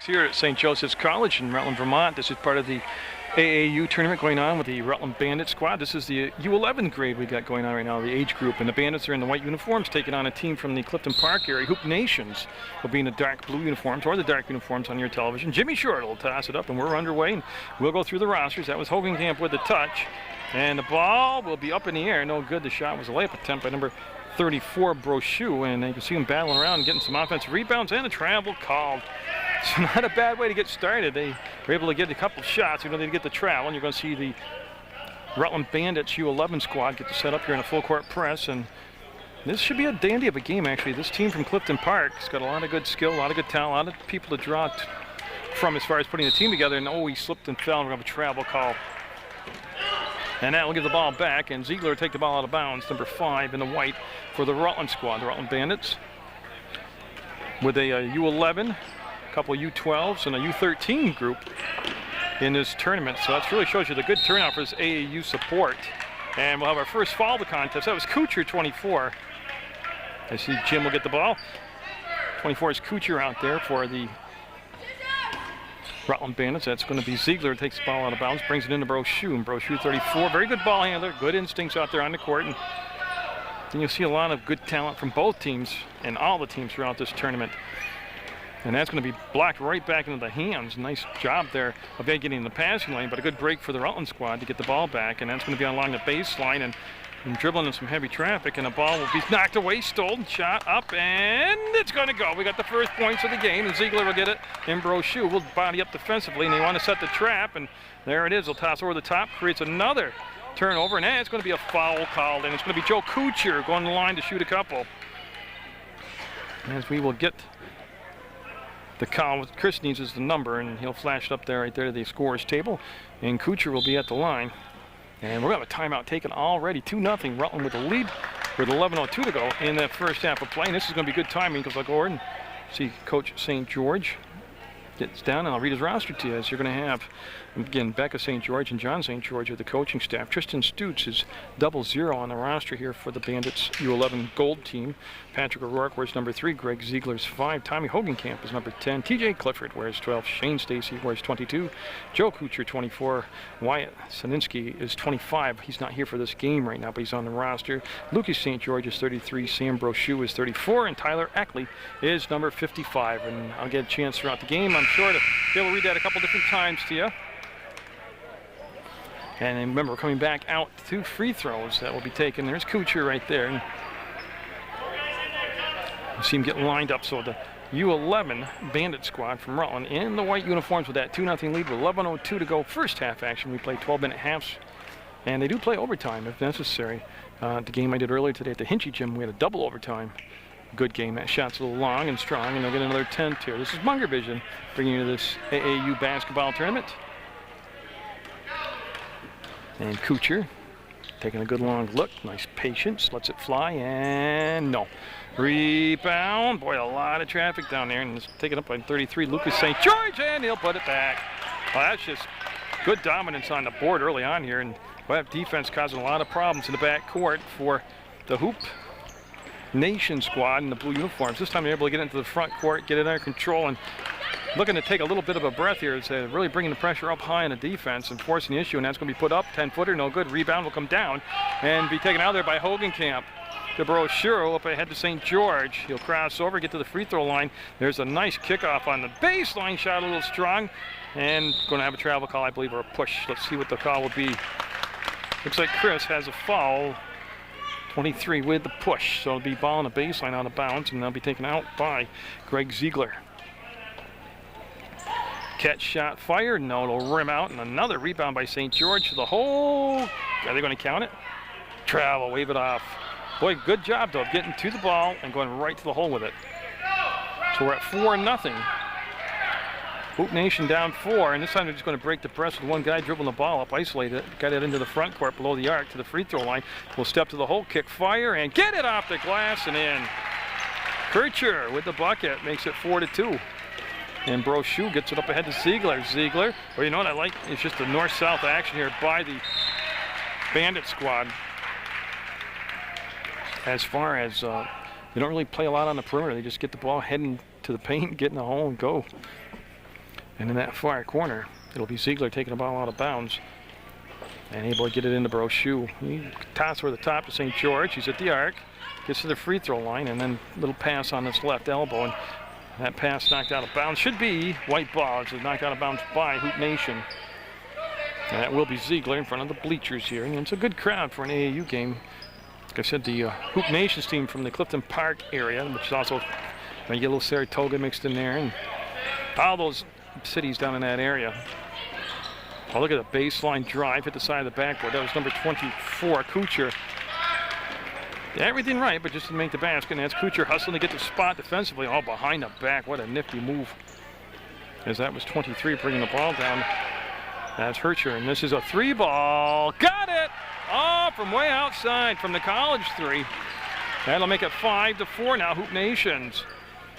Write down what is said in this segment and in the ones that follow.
Here at St. Joseph's College in Rutland, Vermont. This is part of the AAU tournament going on with the Rutland Bandits squad. This is the U11 grade we got going on right now, the age group. And the Bandits are in the white uniforms taking on a team from the Clifton Park area. Hoop Nations will be in the dark blue uniforms, or the dark uniforms on your television. Jimmy Short will toss it up, and we're underway. And we'll go through the rosters. That was Hogenkamp with the touch. And the ball will be up in the air. No good. The shot was a layup attempt by number 34, Brochu. And you can see him battling around and getting some offensive rebounds and a travel called. It's not a bad way to get started. They were able to get a couple shots. You know, they get the travel, and you're going to see the Rutland Bandits U11 squad get to set up here in a full court press. And this should be a dandy of a game, actually. This team from Clifton Park has got a lot of good skill, a lot of good talent, a lot of people to draw from as far as putting the team together. And oh, he slipped and fell, and we're going to have a travel call. And that will give the ball back, and Ziegler will take the ball out of bounds, number 5 in the white for the Rutland squad, the Rutland Bandits, with a U11. A couple of U12s and a U13 group in this tournament. So that really shows you the good turnout for this AAU support. And we'll have our first foul of the contest. That was Kuchar, 24. I see Jim will get the ball. 24 is Kuchar out there for the Rutland Bandits. That's going to be Ziegler. Takes the ball out of bounds, brings it into Brochu. And Brochu, 34. Very good ball handler. Good instincts out there on the court. And then you'll see a lot of good talent from both teams and all the teams throughout this tournament. And that's going to be blocked right back into the hands. Nice job there of getting in the passing lane, but a good break for the Rutland squad to get the ball back. And that's going to be along the baseline and dribbling in some heavy traffic. And the ball will be knocked away, stolen, shot up, and it's going to go. We got the first points of the game, and Ziegler will get it. And Brochu will body up defensively, and they want to set the trap. And there it is. They'll toss over the top, creates another turnover, and it's going to be a foul called. And it's going to be Joe Kuchar going to the line to shoot a couple. As we will get the call, Chris needs is the number, and he'll flash it up there right there to the scorer's table. And Kuchar will be at the line. And we're going to have a timeout taken already. 2-0 Rutland with the lead with 11:02 to go in the first half of play. And this is going to be good timing because I'll go over and see Coach St. George gets down, and I'll read his roster to you. As you're going to have, again, Becca St. George and John St. George are the coaching staff. Tristan Stutz is 00 on the roster here for the Bandits U11 Gold team. Patrick O'Rourke wears number 3. Greg Ziegler's 5. Tommy Hogenkamp is number 10. TJ Clifford wears 12. Shane Stacy wears 22. Joe Kuchar, 24. Wyatt Saninsky is 25. He's not here for this game right now, but he's on the roster. Lucas St. George is 33. Sam Brochu is 34. And Tyler Ackley is number 55. And I'll get a chance throughout the game, I'm sure, to be able to read that a couple different times to you. And remember, we're coming back out to free throws that will be taken. There's Kuchar right there. And you see him get lined up. So the U11 Bandit squad from Rutland in the white uniforms with that 2-0 lead with 11:02 to go. First half action. We play 12-minute halves. And they do play overtime if necessary. The game I did earlier today at the Hinchy Gym, we had a double overtime. Good game. That shot's a little long and strong, and they'll get another 10 here. This is Munger Vision bringing you this AAU basketball tournament. And Kuchar taking a good long look. Nice patience. Lets it fly, and no. Rebound. Boy, a lot of traffic down there, and it's taken up by 33. Lucas St. George, and he'll put it back. Well, that's just good dominance on the board early on here, and we'll have defense causing a lot of problems in the back court for the Hoop Nation squad in the blue uniforms. This time they're able to get into the front court, get it under control, and looking to take a little bit of a breath here. It's really bringing the pressure up high on the defense and forcing the issue, and that's going to be put up. 10-footer, no good. Rebound will come down and be taken out there by Hogenkamp. The Brochu up ahead to St. George. He'll cross over, get to the free throw line. There's a nice kickoff on the baseline, shot a little strong, and going to have a travel call, I believe, or a push. Let's see what the call will be. Looks like Chris has a foul. 23 with the push, so it'll be ball on the baseline out of bounds, and they'll be taken out by Greg Ziegler. Catch shot fired, no, it'll rim out, and another rebound by St. George. The whole, are they going to count it? Travel, wave it off. Boy, good job though of getting to the ball and going right to the hole with it. So we're at 4-0. Hoop Nation down 4, and this time they're just going to break the press with one guy dribbling the ball up, isolate it, got it into the front court below the arc to the free throw line. We'll step to the hole, kick, fire, and get it off the glass and in. Kuchar with the bucket makes it 4-2. And Brochu gets it up ahead to Ziegler. Ziegler, well, you know what I like? It's just the north-south action here by the Bandit squad. As far as they don't really play a lot on the perimeter. They just get the ball heading to the paint, get in the hole, and go. And in that far corner, it'll be Ziegler taking the ball out of bounds and able to get it into Brochu. He tosses over the top to St. George. He's at the arc, gets to the free throw line, and then a little pass on his left elbow. And that pass knocked out of bounds. Should be white ball. It's knocked out of bounds by Hoop Nation. And that will be Ziegler in front of the bleachers here. And it's a good crowd for an AAU game. Like I said, the Hoop Nations team from the Clifton Park area, which is also a little Saratoga mixed in there, and all those cities down in that area. Oh, look at the baseline drive, hit the side of the backboard. That was number 24, Kuchar. Everything right, but just to make the basket. And that's Kuchar hustling to get the spot defensively. All behind the back. What a nifty move. As that was 23 bringing the ball down. That's Hercher, and this is a 3-ball. Got it! Oh, from way outside from the college 3. That'll make it 5-4 now, Hoop Nations.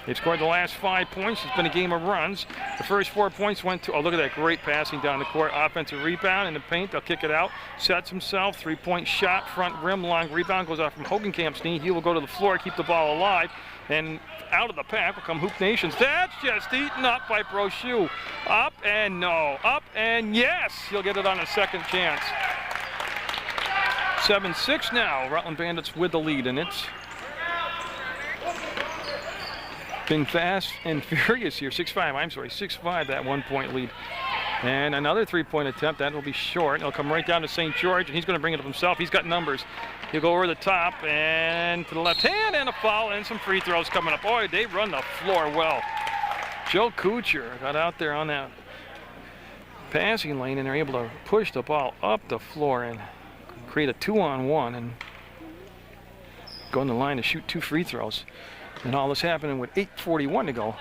They've scored the last 5 points. It's been a game of runs. The first 4 points went to, oh, look at that great passing down the court. Offensive rebound in the paint. They'll kick it out. Sets himself. 3-point shot. Front rim. Long rebound goes off from Hogenkamp's knee. He will go to the floor, keep the ball alive. And out of the pack will come Hoop Nations. That's just eaten up by Brochu. Up and no. Up and yes. He'll get it on a second chance. 7-6 now. Rutland Bandits with the lead, and it's been fast and furious here. 6-5, that 1-point lead. And another 3-point attempt. That will be short. It'll come right down to St. George, and he's going to bring it up himself. He's got numbers. He'll go over the top and to the left hand, and a foul and some free throws coming up. Boy, they run the floor well. Joe Kuchar got out there on that passing lane, and they're able to push the ball up the floor and create a 2-on-1 and go on the line to shoot 2 free throws. And all this happening with 8:41 to go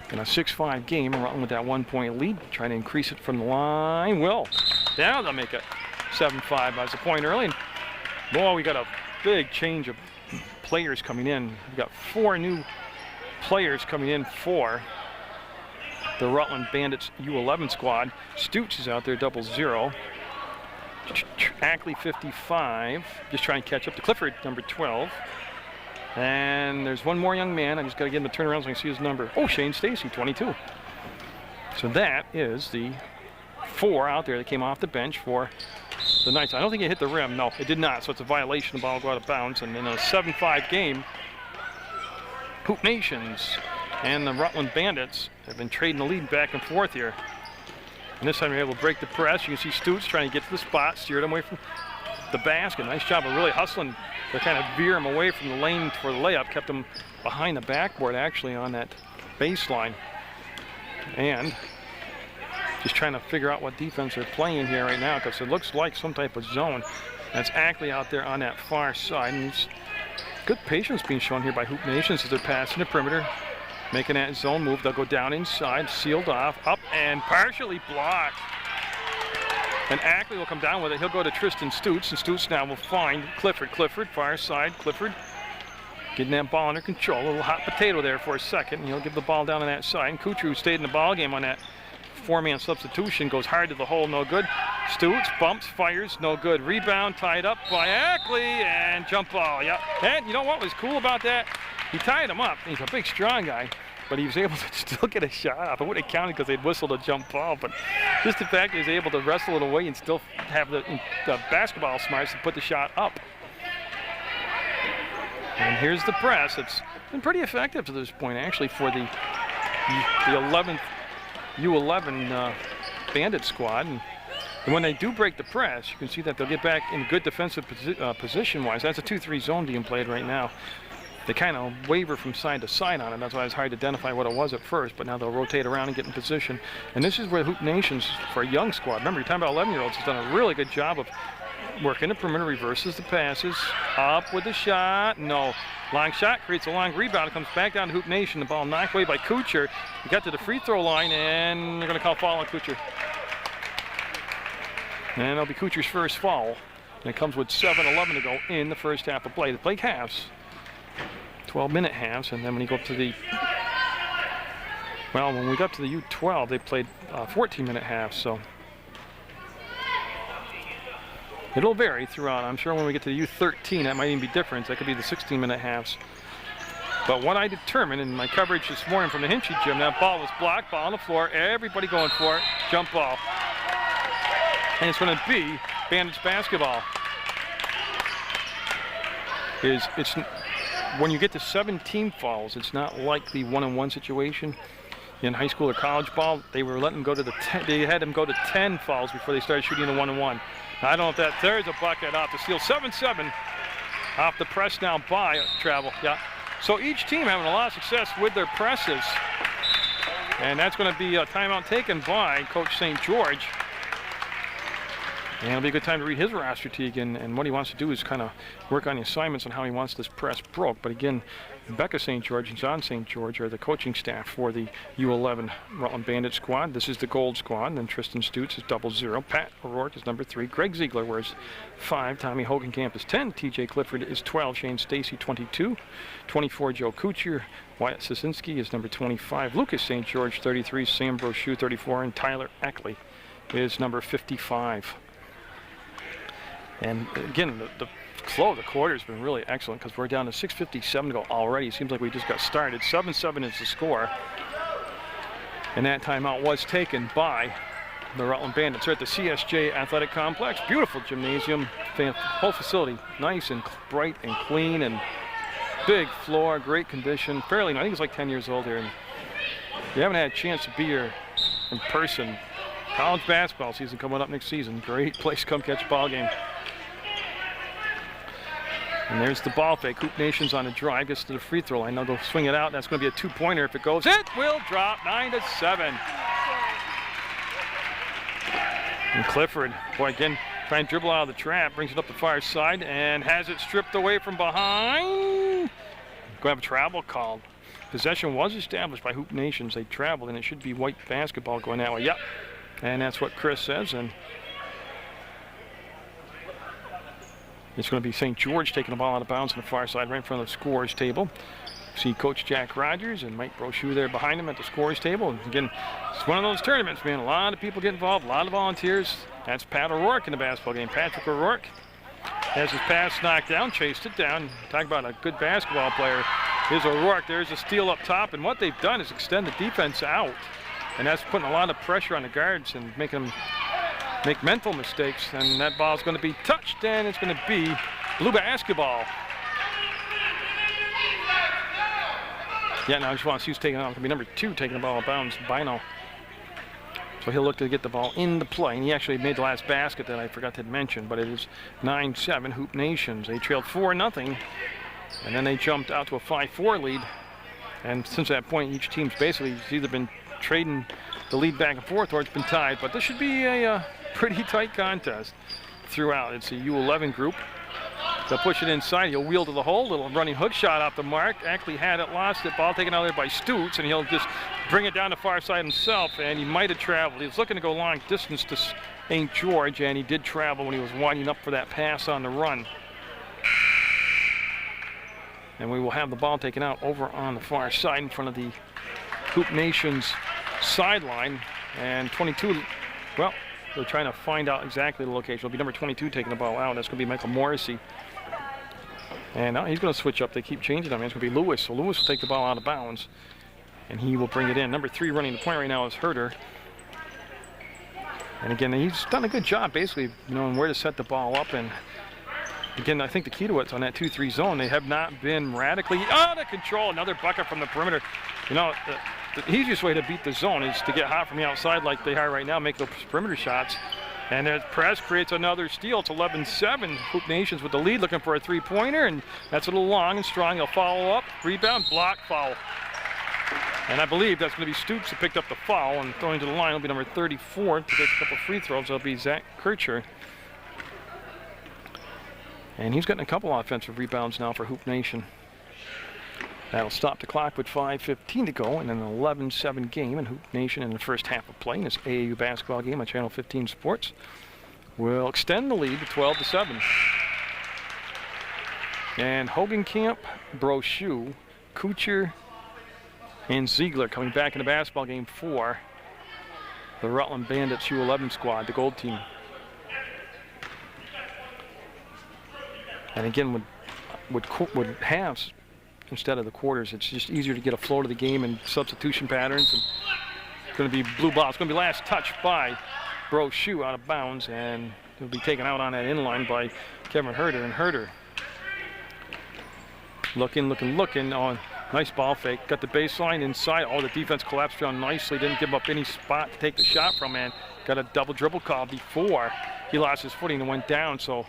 in a 6-5 game. Rutland with that 1-point lead, trying to increase it from the line. Will. Now they'll make it 7-5. As a point early. And boy, we got a big change of players coming in. We've got 4 new players coming in for the Rutland Bandits U11 squad. Stoots is out there, 0-0. Ackley, 55, just trying to catch up to Clifford, number 12. And there's one more young man. I just got to get him to turn around so I can see his number. Oh, Shane Stacy, 22. So that is the 4 out there that came off the bench for the Knights. I don't think it hit the rim. No, it did not. So it's a violation. The ball will go out of bounds. And in a 7-5 game, Hoop Nations and the Rutland Bandits have been trading the lead back and forth here. And this time they're able to break the press. You can see Stoots trying to get to the spot, steered him away from the basket. Nice job of really hustling to kind of veer him away from the lane for the layup. Kept him behind the backboard actually on that baseline. And just trying to figure out what defense they're playing here right now, because it looks like some type of zone. That's Ackley out there on that far side. And good patience being shown here by Hoop Nations as they're passing the perimeter. Making that zone move. They'll go down inside, sealed off, up and partially blocked. And Ackley will come down with it. He'll go to Tristan Stoots, and Stoots now will find Clifford. Clifford, far side, Clifford getting that ball under control. A little hot potato there for a second, and he'll give the ball down on that side. And Kuchar, who stayed in the ball game on that 4-man substitution, goes hard to the hole, no good. Stoots bumps, fires, no good. Rebound tied up by Ackley, and jump ball, yeah. And you know what was cool about that? He tied him up. He's a big, strong guy, but he was able to still get a shot off. It wouldn't have counted because they'd whistled a jump ball, but just the fact that he was able to wrestle it away and still have the basketball smarts to put the shot up. And here's the press. It's been pretty effective to this point, actually, for the 11th U11 Bandit squad. And when they do break the press, you can see that they'll get back in good defensive position-wise. That's a 2-3 zone being played right now. They kind of waver from side to side on it. That's why it's hard to identify what it was at first, but now they'll rotate around and get in position. And this is where Hoop Nations, for a young squad, remember, you're talking about 11-year-olds, has done a really good job of working the perimeter, reverses the passes, up with the shot, no. Long shot, creates a long rebound, it comes back down to Hoop Nation. The ball knocked away by Kuchar. He got to the free throw line, and they're going to call foul on Kuchar. And it'll be Kuchar's first foul. And it comes with 7:11 to go in the first half of play. They play halves. 12-minute halves, and then when you go up to the, well, when we got to the U12, they played 14-minute halves, so it'll vary throughout. I'm sure when we get to the U13, that might even be different. That could be the 16-minute halves. But what I determined in my coverage this morning from the Hinchy gym, that ball was blocked, ball on the floor, everybody going for it, jump ball. And it's going to be Bandits basketball. It's when you get to 17 fouls, it's not like the one-on-one situation. In high school or college ball, they were letting them go to they had them go to 10 fouls before they started shooting the one-on-one. I don't know if there's a bucket off the steal. 7-7 off the press now by Travel. Yeah. So each team having a lot of success with their presses. And that's going to be a timeout taken by Coach St. George. And it'll be a good time to read his roster to you again. And what he wants to do is kind of work on the assignments on how he wants this press broke. But again, Becca St. George and John St. George are the coaching staff for the U11 Rutland Bandit squad. This is the gold squad. And then Tristan Stutz is 00. Pat O'Rourke is number 3. Greg Ziegler wears 5. Tommy Hogenkamp is 10. TJ Clifford is 12. Shane Stacy 22. 24 Joe Kuchar. Wyatt Sosinski is number 25. Lucas St. George 33. Sam Brochu 34. And Tyler Eckley is number 55. And again, the flow of the quarter has been really excellent because we're down to 6:57 to go already. It seems like we just got started. 7-7 is the score. And that timeout was taken by the Rutland Bandits. They're at the CSJ Athletic Complex. Beautiful gymnasium. Whole facility nice and bright and clean and big floor, great condition. Fairly, I think it's like 10 years old here. And if you haven't had a chance to be here in person, college basketball season coming up next season. Great place to come catch a ball game. And there's the ball fake. Hoop Nation's on a drive, gets to the free throw line. Now they'll swing it out. That's going to be a 2-pointer if it goes. It will drop 9-7. And Clifford, boy, again, trying to dribble out of the trap, brings it up the far side and has it stripped away from behind. Going to have a travel called. Possession was established by Hoop Nations. They traveled, and it should be white basketball going that way. Yep. And that's what Chris says. And it's going to be St. George taking the ball out of bounds on the far side right in front of the scorers table. See Coach Jack Rogers and Mike Brochu there behind him at the scorers table. And again, it's one of those tournaments, man. A lot of people get involved, a lot of volunteers. That's Pat O'Rourke in the basketball game. Patrick O'Rourke has his pass knocked down, chased it down. Talk about a good basketball player. Here's O'Rourke. There's a steal up top. And what they've done is extend the defense out. And that's putting a lot of pressure on the guards and making them make mental mistakes. And that ball's going to be touched, and it's going to be blue basketball. Yeah, now I just want to see who's taking it out. It's going to be number 2 taking the ball out of bounds, Bino. So he'll look to get the ball into play. And he actually made the last basket that I forgot to mention, but it is 9-7 Hoop Nations. They trailed 4-0, and then they jumped out to a 5-4 lead. And since that point, each team's basically either been trading the lead back and forth or it's been tied. But this should be a pretty tight contest throughout. It's a U11 group. They'll push it inside. He'll wheel to the hole. Little running hook shot off the mark. Actually had it, lost it. Ball taken out there by Stutz, and he'll just bring it down the far side himself. And he might have traveled. He was looking to go long distance to St. George, and he did travel when he was winding up for that pass on the run. And we will have the ball taken out over on the far side in front of the Hoop Nations sideline. And 22, well, they're trying to find out exactly the location. It'll be number 22 taking the ball out. That's going to be Michael Morrissey. And now he's going to switch up. They keep changing him. It's going to be Lewis. So Lewis will take the ball out of bounds, and he will bring it in. Number 3 running the point right now is Herder. And again, he's done a good job basically knowing where to set the ball up. And again, I think the key to it's on that 2-3 zone. They have not been radically out of control. Another bucket from the perimeter. You know, the easiest way to beat the zone is to get hot from the outside like they are right now, make those perimeter shots. And their press creates another steal. It's 11-7. Hoop Nations with the lead, looking for a 3-pointer, and that's a little long and strong. He'll follow up, rebound, block, foul. And I believe that's going to be Stutz who picked up the foul, and throwing to the line will be number 34 to take a couple free throws. That'll be Zach Kircher. And he's gotten a couple offensive rebounds now for Hoop Nation. That'll stop the clock with 5:15 to go in an 11-7 game in Hoop Nation in the first half of play in this AAU basketball game on Channel 15 Sports. Will extend the lead to 12-7. And Hogenkamp, Brochu, Kuchar, and Ziegler coming back in the basketball game for the Rutland Bandits U11 squad, the gold team. And again, would have instead of the quarters. It's just easier to get a flow to the game and substitution patterns. And it's going to be blue ball. It's going to be last touch by Brochu out of bounds, and he'll be taken out on that inline by Kevin Herter. And Herter looking. Oh, nice ball fake. Got the baseline inside. Oh, the defense collapsed down nicely. Didn't give up any spot to take the shot from, and got a double dribble call before he lost his footing and went down. So,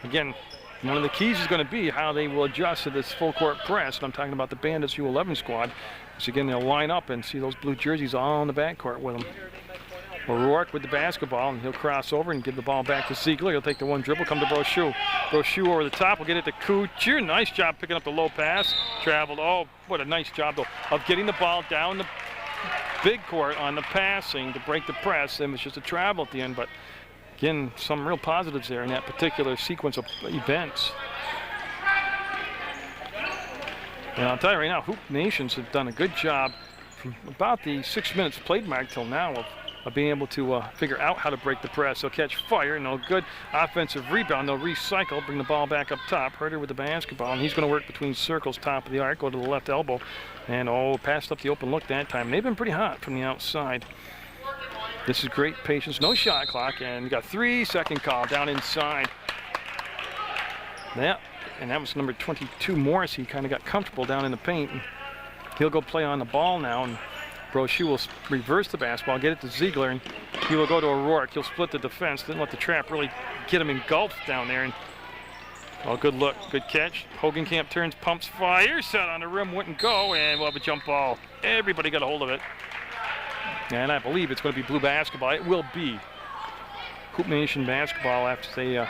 again, one of the keys is going to be how they will adjust to this full court press. And I'm talking about the Bandits U11 squad. So, again, they'll line up and see those blue jerseys all in the backcourt with them. O'Rourke with the basketball, and he'll cross over and give the ball back to Ziegler. He'll take the one dribble, come to Brochu. Brochu over the top, will get it to Kuchar. Nice job picking up the low pass. Traveled, oh, what a nice job, though, of getting the ball down the big court on the passing to break the press. And it was just a travel at the end, but again, some real positives there in that particular sequence of events. And I'll tell you right now, Hoop Nations have done a good job from about the 6 minutes played mark till now of being able to figure out how to break the press. They'll catch fire, no good offensive rebound. They'll recycle, bring the ball back up top. Herter with the basketball, and he's going to work between circles, top of the arc, go to the left elbow. And passed up the open look that time. They've been pretty hot from the outside. This is great patience, no shot clock, and you got 3-second call down inside. Yeah, and that was number 22, Morris. He kind of got comfortable down in the paint. He'll go play on the ball now, and Brochu will reverse the basketball, get it to Ziegler, and he will go to O'Rourke. He'll split the defense, didn't let the trap really get him engulfed down there. And oh, good look, good catch. Hogenkamp turns, pumps, fires, set on the rim, wouldn't go, and we'll have a jump ball. Everybody got a hold of it. And I believe it's going to be blue basketball. It will be Hoop Nation basketball after they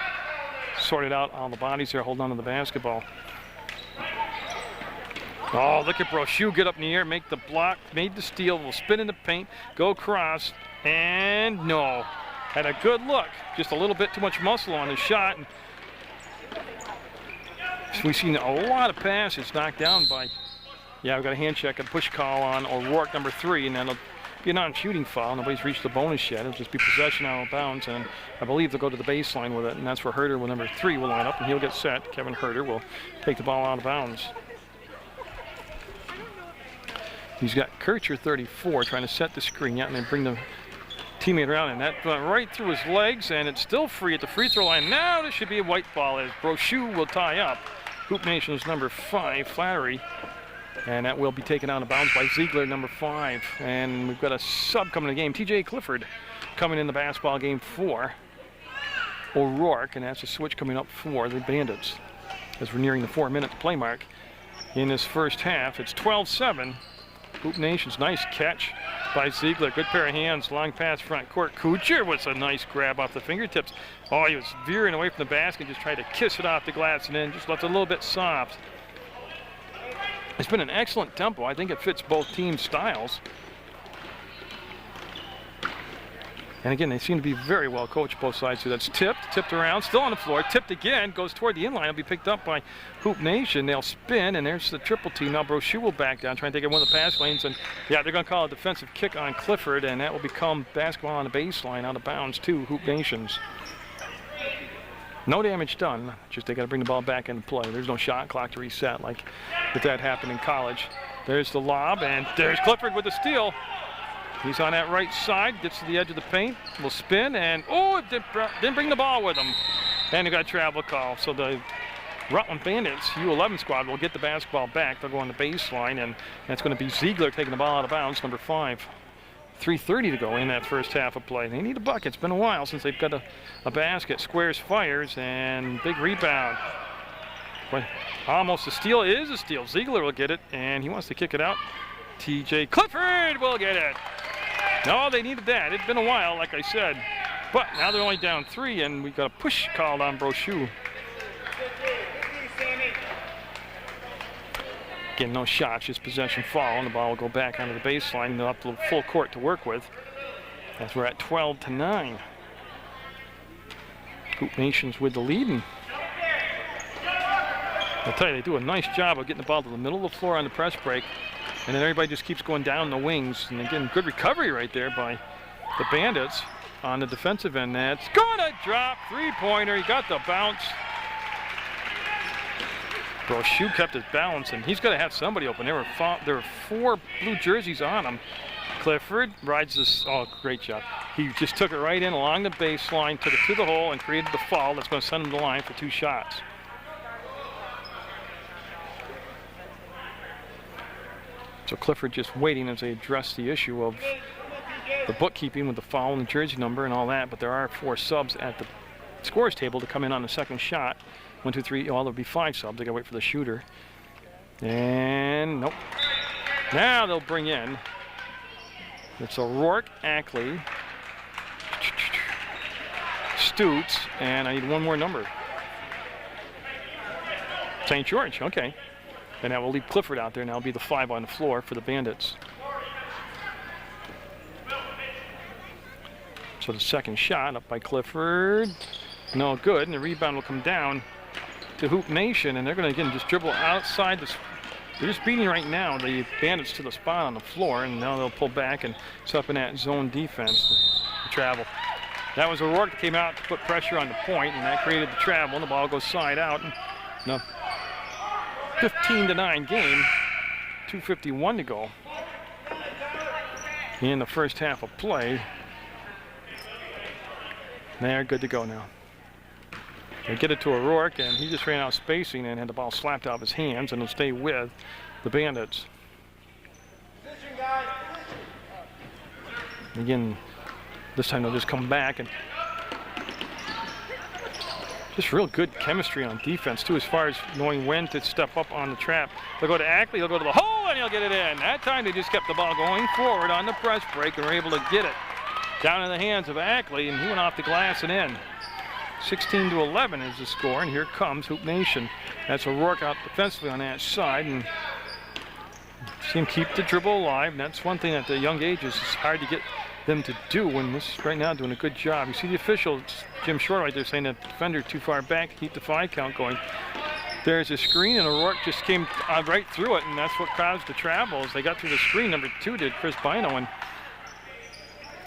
sorted out all the bodies there holding on to the basketball. Oh, look at Brochu get up in the air, make the block, made the steal, will spin in the paint, go across, and no. Had a good look, just a little bit too much muscle on his shot. And we've seen a lot of passes knocked down by, yeah, we've got a hand check, a push call on O'Rourke, number 3, and then it'll be a non-shooting foul. Nobody's reached the bonus yet. It'll just be possession out of bounds, and I believe they'll go to the baseline with it, and that's where Herter with number 3 will line up, and he'll get set. Kevin Herter will take the ball out of bounds. He's got Kircher, 34, trying to set the screen out and then bring the teammate around, and that went right through his legs, and it's still free at the free throw line. Now this should be a white ball as Brochu will tie up. Hoop Nation's number 5, Flattery, and that will be taken out of bounds by Ziegler, number 5. And we've got a sub coming in the game. TJ Clifford coming in the basketball game for O'Rourke, and that's a switch coming up for the Bandits as we're nearing the 4-minute play mark in this first half. It's 12-7. Hoop Nation's nice catch by Ziegler. Good pair of hands, long pass front court. Kuchar was a nice grab off the fingertips. Oh, he was veering away from the basket, just tried to kiss it off the glass and then just left it a little bit soft. It's been an excellent tempo. I think it fits both teams' styles. And again, they seem to be very well coached, both sides. So that's tipped around, still on the floor, tipped again, goes toward the inline. It'll be picked up by Hoop Nation. They'll spin, and there's the triple team. Now Brochu will back down, trying to take it one of the pass lanes. And yeah, they're going to call a defensive kick on Clifford, and that will become basketball on the baseline, out of bounds to Hoop Nations. No damage done, just they got to bring the ball back into play. There's no shot clock to reset like if that happened in college. There's the lob, and there's Clifford with the steal. He's on that right side, gets to the edge of the paint, will spin, and oh, it didn't bring the ball with him. And he got a travel call. So the Rutland Bandits U11 squad will get the basketball back. They'll go on the baseline, and that's going to be Ziegler taking the ball out of bounds, number 5. 3:30 to go in that first half of play. They need a bucket. It's been a while since they've got a basket. Squares, fires, and big rebound. But almost a steal. It is a steal. Ziegler will get it, and he wants to kick it out. TJ Clifford will get it. No, they needed that. It's been a while, like I said. But now they're only down 3, and we've got a push called on Brochu. Again, no shots, just possession fall, and the ball will go back onto the baseline. They'll have the full court to work with as we're at 12-9. Hoop Nations with the lead. And I'll tell you, they do a nice job of getting the ball to the middle of the floor on the press break, and then everybody just keeps going down the wings. And again, good recovery right there by the Bandits on the defensive end. That's gonna drop, 3-pointer. He got the bounce. Brochu kept his balance, and he's got to have somebody open. There were 4 blue jerseys on him. Clifford rides this. Oh, great job. He just took it right in along the baseline, took it to the hole, and created the foul that's going to send him to the line for 2 shots. So Clifford just waiting as they address the issue of the bookkeeping with the foul and the jersey number and all that, but there are 4 subs at the scores table to come in on the second shot. 1, 2, 3, well, there'll be 5 subs. They gotta wait for the shooter. And nope. Now they'll bring in, it's O'Rourke, Ackley, Stutes, and I need one more number. St. George, okay. And that will leave Clifford out there, and that'll be the 5 on the floor for the Bandits. So the second shot up by Clifford, no good, and the rebound will come down to Hoop Nation, and they're going to again just dribble outside this. They're just beating right now the Bandits to the spot on the floor, and now they'll pull back and set up in that zone defense to travel. That was O'Rourke that came out to put pressure on the point, and that created the travel, and the ball goes side out. And, no, 15-9 game, 2:51 to go in the first half of play. They're good to go now. They get it to O'Rourke, and he just ran out of spacing and had the ball slapped out of his hands, and he'll stay with the Bandits. Again, this time they'll just come back, and just real good chemistry on defense, too, as far as knowing when to step up on the trap. They'll go to Ackley, he'll go to the hole, and he'll get it in. That time they just kept the ball going forward on the press break and were able to get it down in the hands of Ackley, and he went off the glass and in. 16-11 is the score, and here comes Hoop Nation. That's O'Rourke out defensively on that side, and see him keep the dribble alive. And that's one thing at the young ages is hard to get them to do, when this right now doing a good job. You see the official, Jim Short, right there saying that the defender too far back to keep the 5 count going. There's a screen, and O'Rourke just came right through it, and that's what caused the travel. As they got through the screen, number 2 did, Chris Bino, and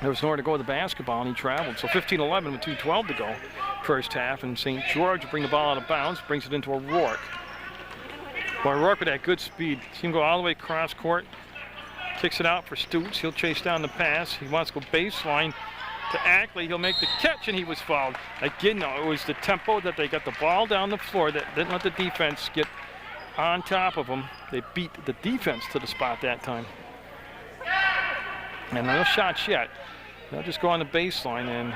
there was nowhere to go with the basketball, and he traveled. So 15-11 with 2:12 to go first half, and St. George will bring the ball out of bounds, brings it into O'Rourke. Well, O'Rourke with that good speed. See him go all the way across court, kicks it out for Stutes. He'll chase down the pass. He wants to go baseline to Ackley. He'll make the catch, and he was fouled. Again, no, it was the tempo that they got the ball down the floor that didn't let the defense get on top of them. They beat the defense to the spot that time. And no shots yet. They'll just go on the baseline, and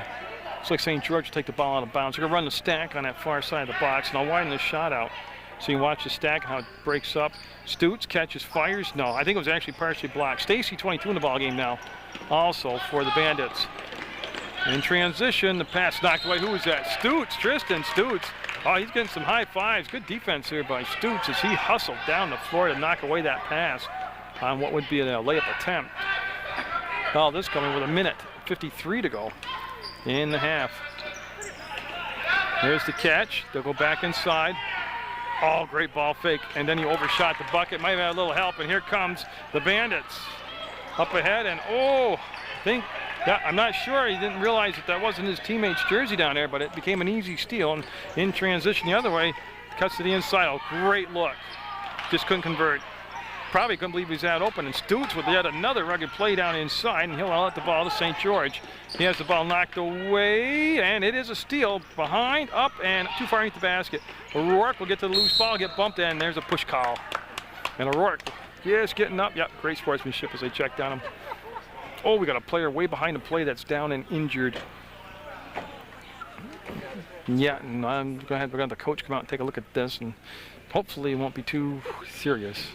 looks like St. George will take the ball out of bounds. They're going to run the stack on that far side of the box, and I'll widen this shot out so you can watch the stack, how it breaks up. Stutes catches, fires. No, I think it was actually partially blocked. Stacy, 22 in the ball game now, also for the Bandits. In transition, the pass knocked away. Who was that? Stutes, Tristan Stutes. Oh, he's getting some high fives. Good defense here by Stutes as he hustled down the floor to knock away that pass on what would be a layup attempt. All this coming with 1:53 to go in the half. There's the catch. They'll go back inside. Oh, great ball fake. And then he overshot the bucket. Might have had a little help. And here comes the Bandits up ahead. And oh, I think, yeah, I'm not sure. He didn't realize that wasn't his teammate's jersey down there, but it became an easy steal. And in transition the other way, cuts to the inside. Oh, great look. Just couldn't convert. Probably couldn't believe he's that open, and Stutes with yet another rugged play down inside, and he'll let the ball to St. George. He has the ball knocked away, and it is a steal. Behind, up, and too far into the basket. O'Rourke will get to the loose ball, get bumped, and there's a push call. And O'Rourke, yes, getting up. Yep, great sportsmanship as they check down him. Oh, we got a player way behind the play that's down and injured. Yeah, and I'm going to have the coach come out and take a look at this, and hopefully it won't be too serious.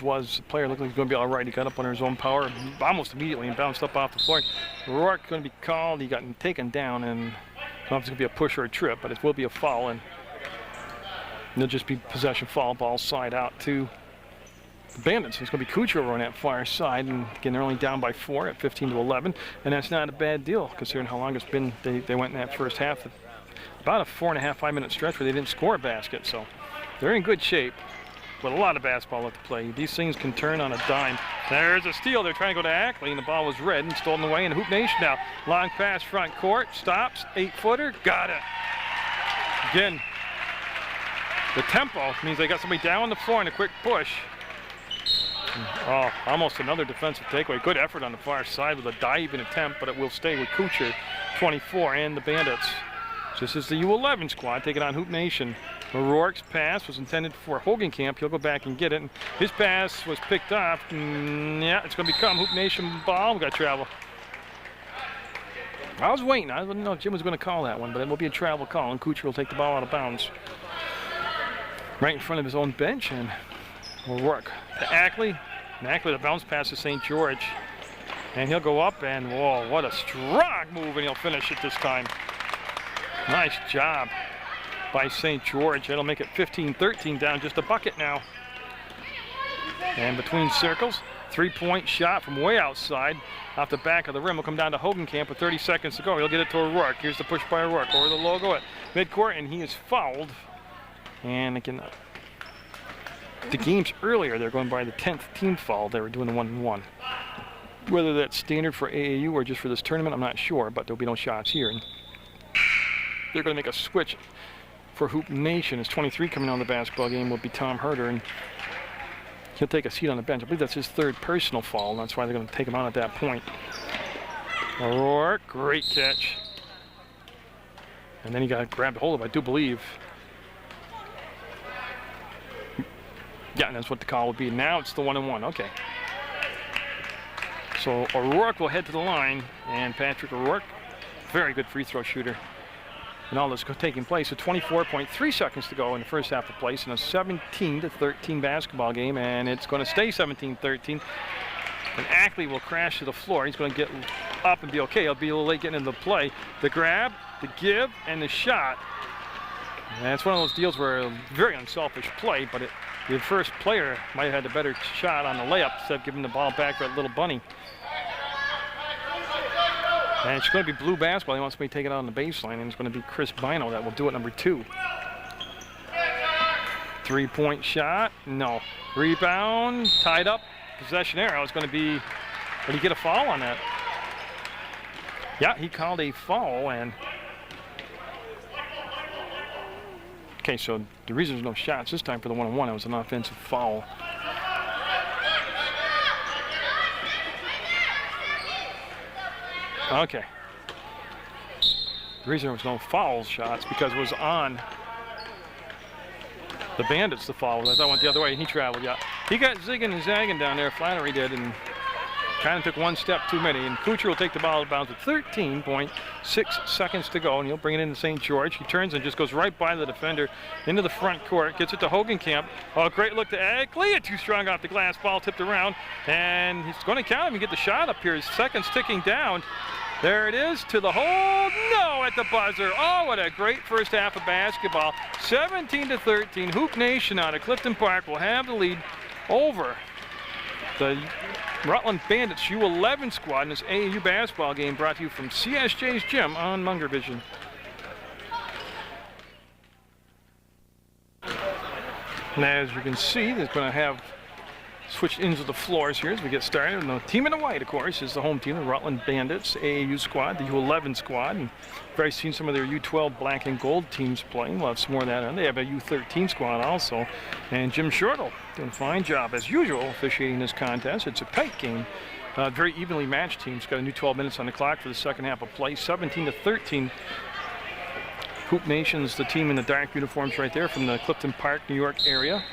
Was the player looked like he's going to be all right. He got up under his own power almost immediately and bounced up off the floor. O'Rourke going to be called. He got taken down, and I don't know if it's going to be a push or a trip, but it will be a foul, and it'll just be possession foul, ball side out to the Bandits. It's going to be Kuchar on that far side, and again, they're only down by 4 at 15-11, and that's not a bad deal considering how long it's been. They went in that first half, about a 4.5, 5 minute stretch where they didn't score a basket, so they're in good shape. but a lot of basketball left to play. These things can turn on a dime. There's a steal. They're trying to go to Ackley, and the ball was red and stolen away. And Hoop Nation now. Long pass front court. Stops. 8-footer. Got it. Again, the tempo means they got somebody down on the floor and a quick push. Oh, almost another defensive takeaway. Good effort on the far side with a diving attempt, but it will stay with Kuchar, 24, and the Bandits. This is the U11 squad taking on Hoop Nation. O'Rourke's pass was intended for Hogenkamp. He'll go back and get it. And his pass was picked off. Yeah, it's going to become Hoop Nation ball. We got travel. I was waiting. I didn't know if Jim was going to call that one, but it will be a travel call, and Kuchar will take the ball out of bounds. Right in front of his own bench, and O'Rourke to Ackley. And Ackley, the bounce pass to St. George. And he'll go up, and whoa, what a strong move, and he'll finish it this time. Nice job by St. George. That'll make it 15-13 down just a bucket now. And between circles, three-point shot from way outside off the back of the rim will come down to Hogenkamp with 30 seconds to go. He'll get it to O'Rourke. Here's the push by O'Rourke over the logo at midcourt, and he is fouled. And again, the games earlier, they're going by the 10th team foul. They were doing the 1-and-1. Whether that's standard for AAU or just for this tournament, I'm not sure, but there'll be no shots here. And they're going to make a switch for Hoop Nation. As 23 coming on the basketball game will be Tom Herter, and he'll take a seat on the bench. I believe that's his third personal foul, and that's why they're going to take him out at that point. O'Rourke, great catch. And then he got grabbed hold of, I do believe. Yeah, and that's what the call will be. Now it's the 1-and-1. Okay. So O'Rourke will head to the line, and Patrick O'Rourke, very good free throw shooter. And all this taking place with 24.3 seconds to go in the first half of play in a 17-13 basketball game, and it's going to stay 17-13. And Ackley will crash to the floor. He's going to get up and be okay. He'll be a little late getting into the play. The grab, the give, and the shot. And it's one of those deals where very unselfish play, but the first player might have had the better shot on the layup instead of giving the ball back for that little bunny. And it's going to be blue basketball. He wants me to take it out on the baseline, and it's going to be Chris Bino that will do it, number 2. Three-point shot, no. Rebound, tied up, possession arrow. It's going to be, did he get a foul on that? Yeah, he called a foul, and okay, so the reason there's no shots this time for the 1-on-1, it was an offensive foul. Okay. The reason there was no foul shots because it was on the Bandits, the foul. I thought it went the other way, and he traveled, yeah. He got zigging and zagging down there, Flannery did, and kind of took one step too many. And Kuchar will take the ball out of bounds with 13.6 seconds to go, and he'll bring it into St. George. He turns and just goes right by the defender into the front court, gets it to Hogenkamp. Oh, great look to Ackley. Too strong off the glass, ball tipped around, and he's going to count him and get the shot up here. His seconds ticking down. There it is to the hole. No, at the buzzer. Oh, what a great first half of basketball. 17-13. Hoop Nation out of Clifton Park will have the lead over the Rutland Bandits U11 squad in this AAU basketball game brought to you from CSJ's Gym on Munger Vision. And as you can see, they're going to have switched ends of the floors here as we get started. And the team in the white, of course, is the home team, the Rutland Bandits, AAU squad, the U11 squad. And I've already seen some of their U12 black and gold teams playing. We'll have some more of that. And they have a U13 squad also. And Jim Shortle doing a fine job, as usual, officiating this contest. It's a tight game. Very evenly matched teams. Got a new 12 minutes on the clock for the second half of play. 17-13. Hoop Nation's the team in the dark uniforms right there from the Clifton Park, New York area.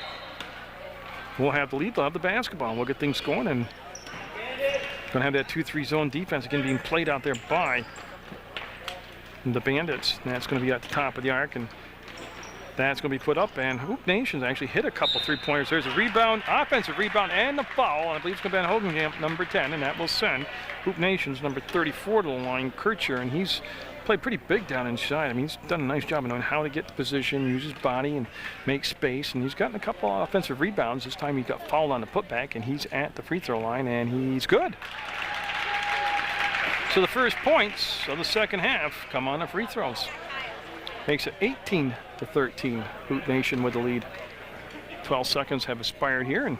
We'll have the lead, they'll have the basketball. We'll get things going, and going to have that 2-3 zone defense again being played out there by the Bandits. And that's going to be at the top of the arc, and that's going to be put up. And Hoop Nation's actually hit a couple three-pointers. There's a rebound, offensive rebound, and the foul. And I believe it's going to be on Hogenkamp, number 10, and that will send Hoop Nation's number 34 to the line, Kircher, and he's played pretty big down inside. I mean, he's done a nice job of knowing how to get the position, use his body, and make space. And he's gotten a couple of offensive rebounds. This time he got fouled on the putback, and he's at the free throw line, and he's good. So the first points of the second half come on the free throws. Makes it 18-13. Hoop Nation with the lead. 12 seconds have expired here, and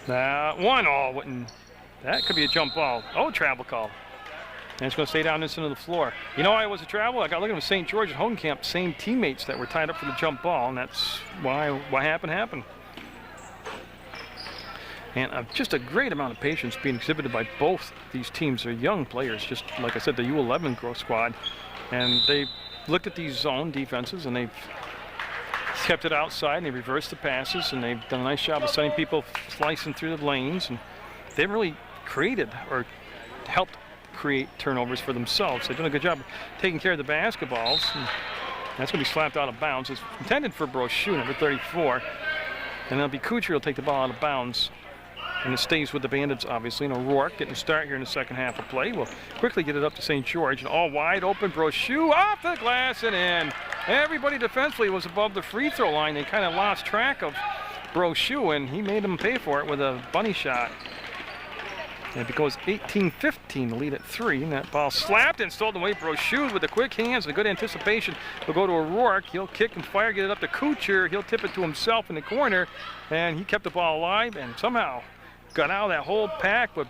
that one, that could be a jump ball. Oh, travel call. And it's going to stay down this end of the floor. You know why it was a travel? I got looking at St. George and Hogenkamp, same teammates that were tied up for the jump ball, and that's why what happened. And just a great amount of patience being exhibited by both these teams. They're young players, just like I said, the U11 growth squad. And they looked at these zone defenses, and they've kept it outside, and they reversed the passes, and they've done a nice job of sending people slicing through the lanes. And they haven't really created or helped create turnovers for themselves. They've done a good job of taking care of the basketballs. And that's going to be slapped out of bounds. It's intended for Brochu, number 34. And it'll be Kuchar who'll take the ball out of bounds. And it stays with the Bandits, obviously. And O'Rourke getting a start here in the second half of play. We'll quickly get it up to St. George. And all wide open, Brochu off the glass and in. Everybody defensively was above the free throw line. They kind of lost track of Brochu, and he made them pay for it with a bunny shot. And it goes 18-15, the lead at 3. And that ball slapped and stolen away. Brochu with the quick hands and good anticipation will go to O'Rourke. He'll kick and fire, get it up to Kuchar. He'll tip it to himself in the corner. And he kept the ball alive and somehow got out of that whole pack, but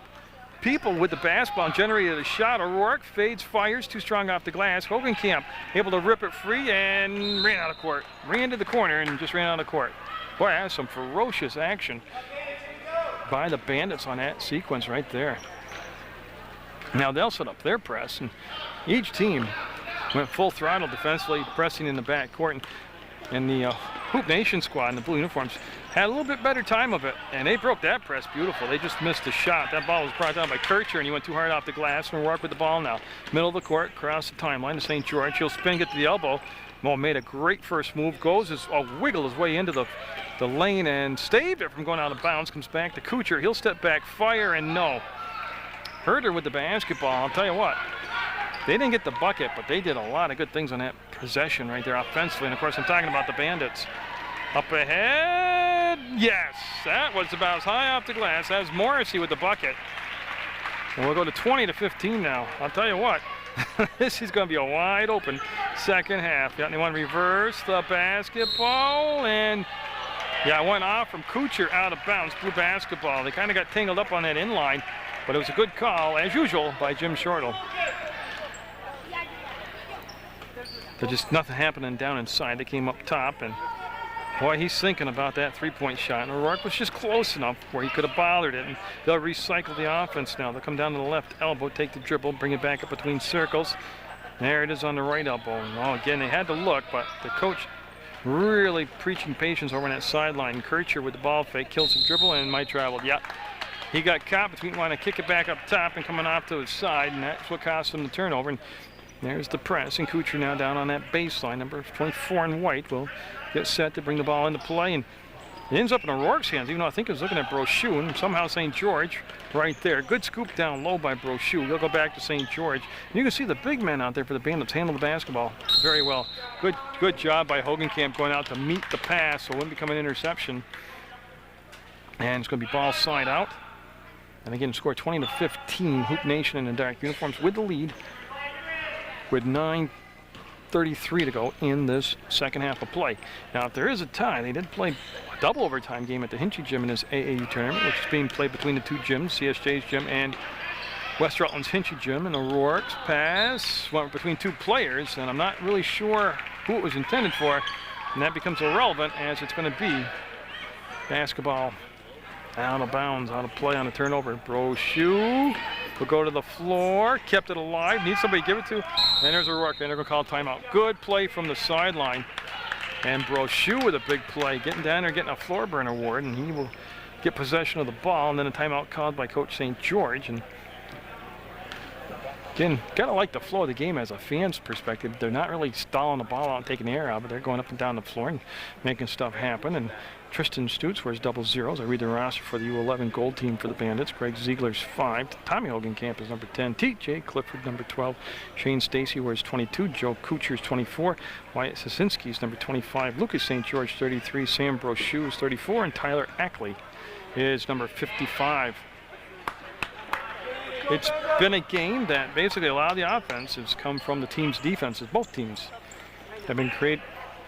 people with the basketball and generated a shot. O'Rourke fades, fires, too strong off the glass. Hogenkamp able to rip it free and ran out of court. Ran to the corner and just ran out of court. Boy, that's some ferocious action by the Bandits on that sequence right there. Now they'll set up their press, and each team went full throttle defensively, pressing in the back court. And the Hoop Nation squad in the blue uniforms had a little bit better time of it, and they broke that press beautiful. They just missed a shot. That ball was brought down by Kircher, and he went too hard off the glass. And O'Rourke with the ball now. Middle of the court, across the timeline to St. George. He'll spin, get to the elbow. Mo made a great first move, wiggle his way into the lane and staved it from going out of bounds. Comes back to Kuchar. He'll step back, fire, and no. Herder with the basketball. I'll tell you what, they didn't get the bucket, but they did a lot of good things on that possession right there offensively. And of course, I'm talking about the Bandits. Up ahead, yes, that was about as high off the glass. That was Morrissey with the bucket. And we'll go to 20-15 now. I'll tell you what, this is going to be a wide open second half. Got anyone reverse the basketball, and yeah, it went off from Kuchar out of bounds. Blue basketball. They kind of got tangled up on that inline, but it was a good call, as usual, by Jim Shortle. There's just nothing happening down inside. They came up top, and boy, he's thinking about that three-point shot. And O'Rourke was just close enough where he could have bothered it. And they'll recycle the offense now. They'll come down to the left elbow, take the dribble, bring it back up between circles. There it is on the right elbow. And again, they had to look, but the coach really preaching patience over on that sideline. Kircher with the ball fake, kills the dribble, and might travel. Yeah, he got caught between wanting to kick it back up top and coming off to his side, and that's what cost him the turnover. And there's the press, and Kuchar now down on that baseline. Number 24 in white will get set to bring the ball into play, and it ends up in O'Rourke's hands, even though I think he was looking at Brochu, and somehow St. George right there. Good scoop down low by Brochu. He'll go back to St. George. And you can see the big men out there for the Bandits handle the basketball very well. Good job by Hogenkamp going out to meet the pass, so it wouldn't become an interception. And it's going to be ball side out. And again, score 20-15. Hoop Nation in the dark uniforms with the lead, with 9:33 to go in this second half of play. Now, if there is a tie, they did play a double overtime game at the Hinchy Gym in this AAU tournament, which is being played between the two gyms, CSJ's gym and West Rutland's Hinchy Gym. And O'Rourke's pass went between two players, and I'm not really sure who it was intended for, and that becomes irrelevant as it's going to be basketball out of bounds, out of play on a turnover. Brochu will go to the floor, kept it alive, needs somebody to give it to, and there's O'Rourke, and they're going to call a timeout. Good play from the sideline, and Brochu with a big play, getting down there, getting a floor burn award, and he will get possession of the ball, and then a timeout called by Coach St. George. And again, gotta like the flow of the game as a fan's perspective. They're not really stalling the ball out and taking the air out, but they're going up and down the floor and making stuff happen. And Tristan Stutz wears double zeros. I read the roster for the U11 gold team for the Bandits. Greg Ziegler's 5. Tommy Hogenkamp is number 10. T.J. Clifford, number 12. Shane Stacy wears 22. Joe Kuchar's 24. Wyatt Sasinski's number 25. Lucas St. George, 33. Sam Brochu is 34. And Tyler Ackley is number 55. It's been a game that basically a lot of the offense has come from the team's defenses. Both teams have been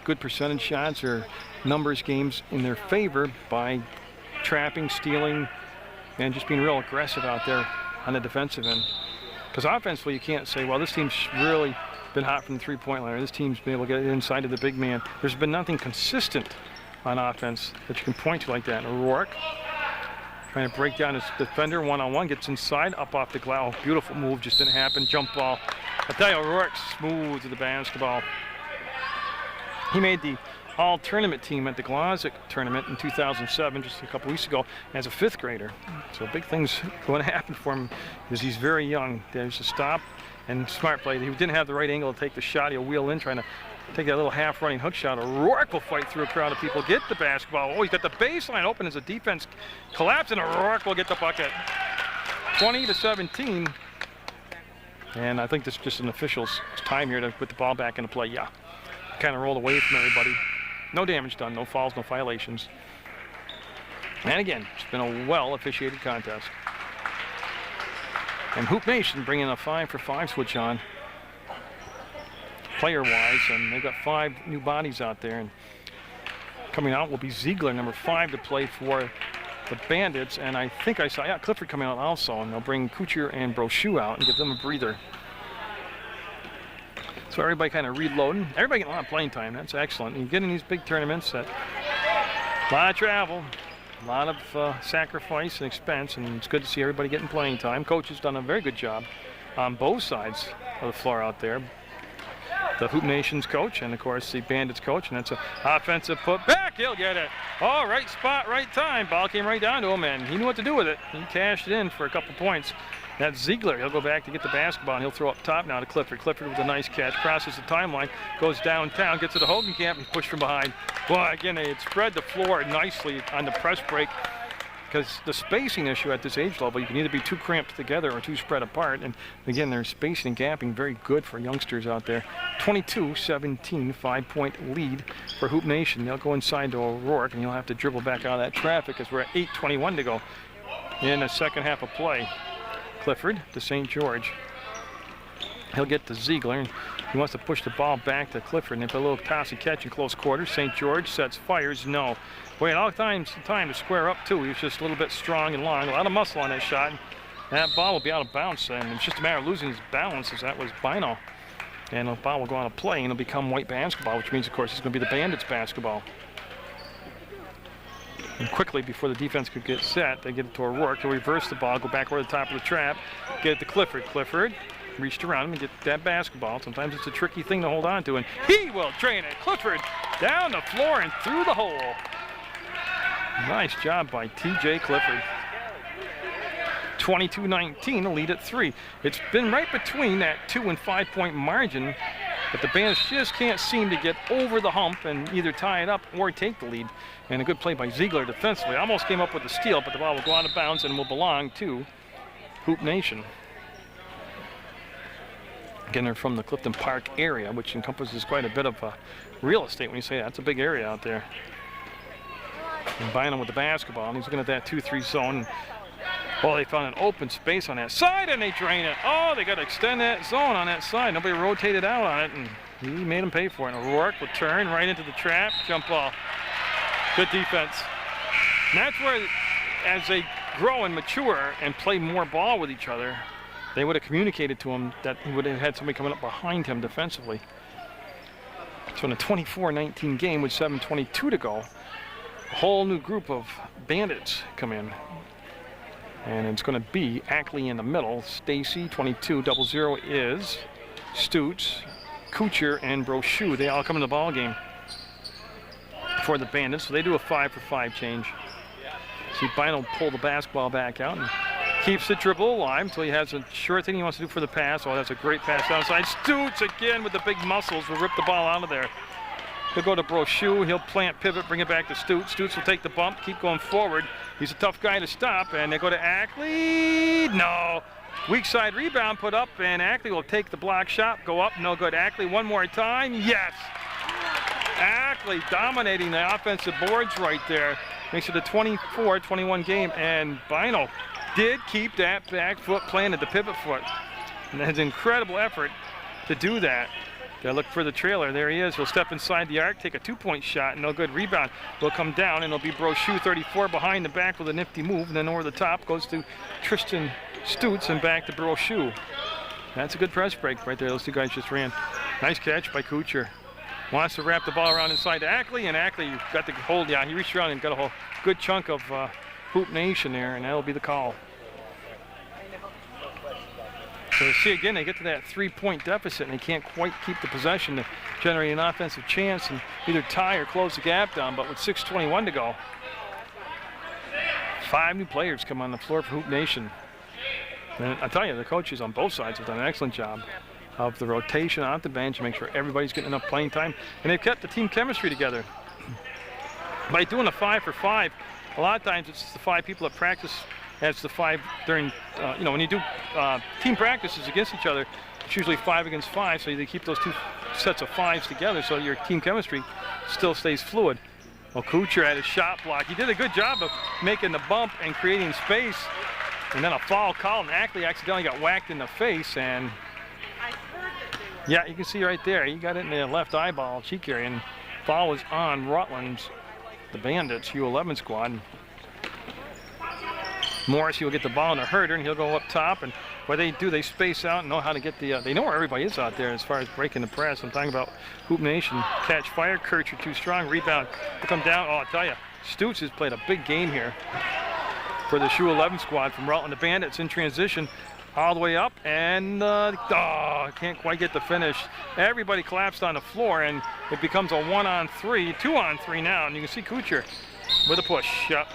good percentage shots or numbers games in their favor by trapping, stealing, and just being real aggressive out there on the defensive end. Because offensively, you can't say, well, this team's really been hot from the three-point line, or this team's been able to get it inside of the big man. There's been nothing consistent on offense that you can point to like that. And O'Rourke trying to break down his defender one-on-one, gets inside, up off the glass. Oh, beautiful move, just didn't happen. Jump ball. I tell you, O'Rourke's smooth to the basketball. He made the all-tournament team at the Glossic tournament in 2007, just a couple weeks ago, as a 5th grader. So big things going to happen for him because he's very young. There's a stop and smart play. He didn't have the right angle to take the shot. He'll wheel in, trying to take that little half-running hook shot. O'Rourke will fight through a crowd of people, get the basketball. Oh, he's got the baseline open as the defense collapses, and O'Rourke will get the bucket. 20-17. And I think this is just an official's time here to put the ball back into play. Yeah, kind of rolled away from everybody. No damage done, no fouls, no violations. And again, it's been a well-officiated contest. And Hoop Nation bringing a 5-for-5 switch on, player-wise, and they've got 5 new bodies out there. And coming out will be Ziegler, number 5, to play for the Bandits. And I think I saw, Clifford coming out also, and they'll bring Kuchar and Brochu out and give them a breather. So everybody kind of reloading. Everybody getting a lot of playing time. That's excellent. And you get in these big tournaments, that a lot of travel, a lot of sacrifice and expense, and it's good to see everybody getting playing time. Coach has done a very good job on both sides of the floor out there. The Hoop Nation's coach and, of course, the Bandits coach, and that's an offensive put back. He'll get it. Oh, right spot, right time. Ball came right down to him, and he knew what to do with it. He cashed it in for a couple points. That's Ziegler. He'll go back to get the basketball, and he'll throw up top now to Clifford. Clifford with a nice catch, crosses the timeline, goes downtown, gets it to Hogenkamp, and pushed from behind. Boy, again, they had spread the floor nicely on the press break, because the spacing issue at this age level, you can either be too cramped together or too spread apart. And again, their spacing and gapping very good for youngsters out there. 22-17, 5-point lead for Hoop Nation. They'll go inside to O'Rourke, and he'll have to dribble back out of that traffic as we're at 8:21 to go in the second half of play. Clifford to St. George. He'll get to Ziegler, and he wants to push the ball back to Clifford, and if a little tossy catch in close quarters. St. George sets, fires, no. Boy, at all times, time to square up too. He was just a little bit strong and long, a lot of muscle on that shot. That ball will be out of bounds, and it's just a matter of losing his balance, as that was Bino. And the ball will go on a play, and it'll become white basketball, which means, of course, it's going to be the Bandits basketball. And quickly, before the defense could get set, they get it to O'Rourke. He'll reverse the ball, go back over the top of the trap, get it to Clifford. Clifford reached around him and get that basketball. Sometimes it's a tricky thing to hold on to, and he will drain it. Clifford down the floor and through the hole. Nice job by T.J. Clifford. 22-19, a lead at 3. It's been right between that 2- and 5-point margin, but the Bandits just can't seem to get over the hump and either tie it up or take the lead. And a good play by Ziegler defensively. Almost came up with a steal, but the ball will go out of bounds and will belong to Hoop Nation. Again, they're from the Clifton Park area, which encompasses quite a bit of real estate. When you say that, it's a big area out there. And Bynum with the basketball, and he's looking at that 2-3 zone. Well, they found an open space on that side, and they drain it. Oh, they got to extend that zone on that side. Nobody rotated out on it, and he made them pay for it. And O'Rourke will turn right into the trap, jump ball. Good defense. And that's where, as they grow and mature and play more ball with each other, they would have communicated to him that he would have had somebody coming up behind him defensively. So in a 24-19 game with 7:22 to go, a whole new group of Bandits come in. And it's going to be Ackley in the middle. Stacy, 22, 00 is Stutes, Kuchar, and Brochu. They all come in the ball game for the Bandits. So they do a 5-for-5 change. See Bino pull the basketball back out and keeps the dribble alive until he has a short thing he wants to do for the pass. Oh, that's a great pass outside. Stutes again with the big muscles will rip the ball out of there. He'll go to Brochu. He'll plant, pivot, bring it back to Stutes. Stutes will take the bump, keep going forward. He's a tough guy to stop, and they go to Ackley. No. Weak side rebound put up, and Ackley will take the block shot, go up, no good. Ackley one more time, yes. Ackley dominating the offensive boards right there. Makes it a 24-21 game, and Bino did keep that back foot planted, the pivot foot. And that's an incredible effort to do that. Gotta look for the trailer. There he is. He'll step inside the arc, take a 2-point shot, no good. Rebound will come down, and it'll be Brochu, 34, behind the back with a nifty move. And then over the top goes to Tristan Stutz and back to Brochu. That's a good press break right there. Those two guys just ran. Nice catch by Kuchar. Wants to wrap the ball around inside to Ackley, and Ackley got the hold. Yeah, he reached around and got a whole good chunk of Hoop Nation there, and that'll be the call. So see again, they get to that 3-point deficit, and they can't quite keep the possession to generate an offensive chance and either tie or close the gap down. But with 6:21 to go, 5 new players come on the floor for Hoop Nation. And I tell you, the coaches on both sides have done an excellent job of the rotation off the bench to make sure everybody's getting enough playing time. And they've kept the team chemistry together. By doing a 5-for-5, a lot of times it's the 5 people that practice as the 5 during, when you do team practices against each other, it's usually 5 against 5, so they keep those 2 sets of 5s together so your team chemistry still stays fluid. Well, Kuchar had a shot block. He did a good job of making the bump and creating space, and then a foul called, and Ackley accidentally got whacked in the face, and yeah, you can see right there, he got it in the left eyeball, cheek area, and foul was on Rutland's, the Bandits, U11 squad. Morrissey will get the ball in a Herder, and he'll go up top, and what they do, they space out and know how to get the, they know where everybody is out there as far as breaking the press. I'm talking about Hoop Nation. Catch fire, Kircher too strong, rebound, will come down. Oh, I'll tell you, Stutz has played a big game here for the U11 squad from Rutland. The Bandits in transition all the way up, and can't quite get the finish. Everybody collapsed on the floor, and it becomes a 1-on-3, 2-on-3 now, and you can see Kuchar with a push. Yep.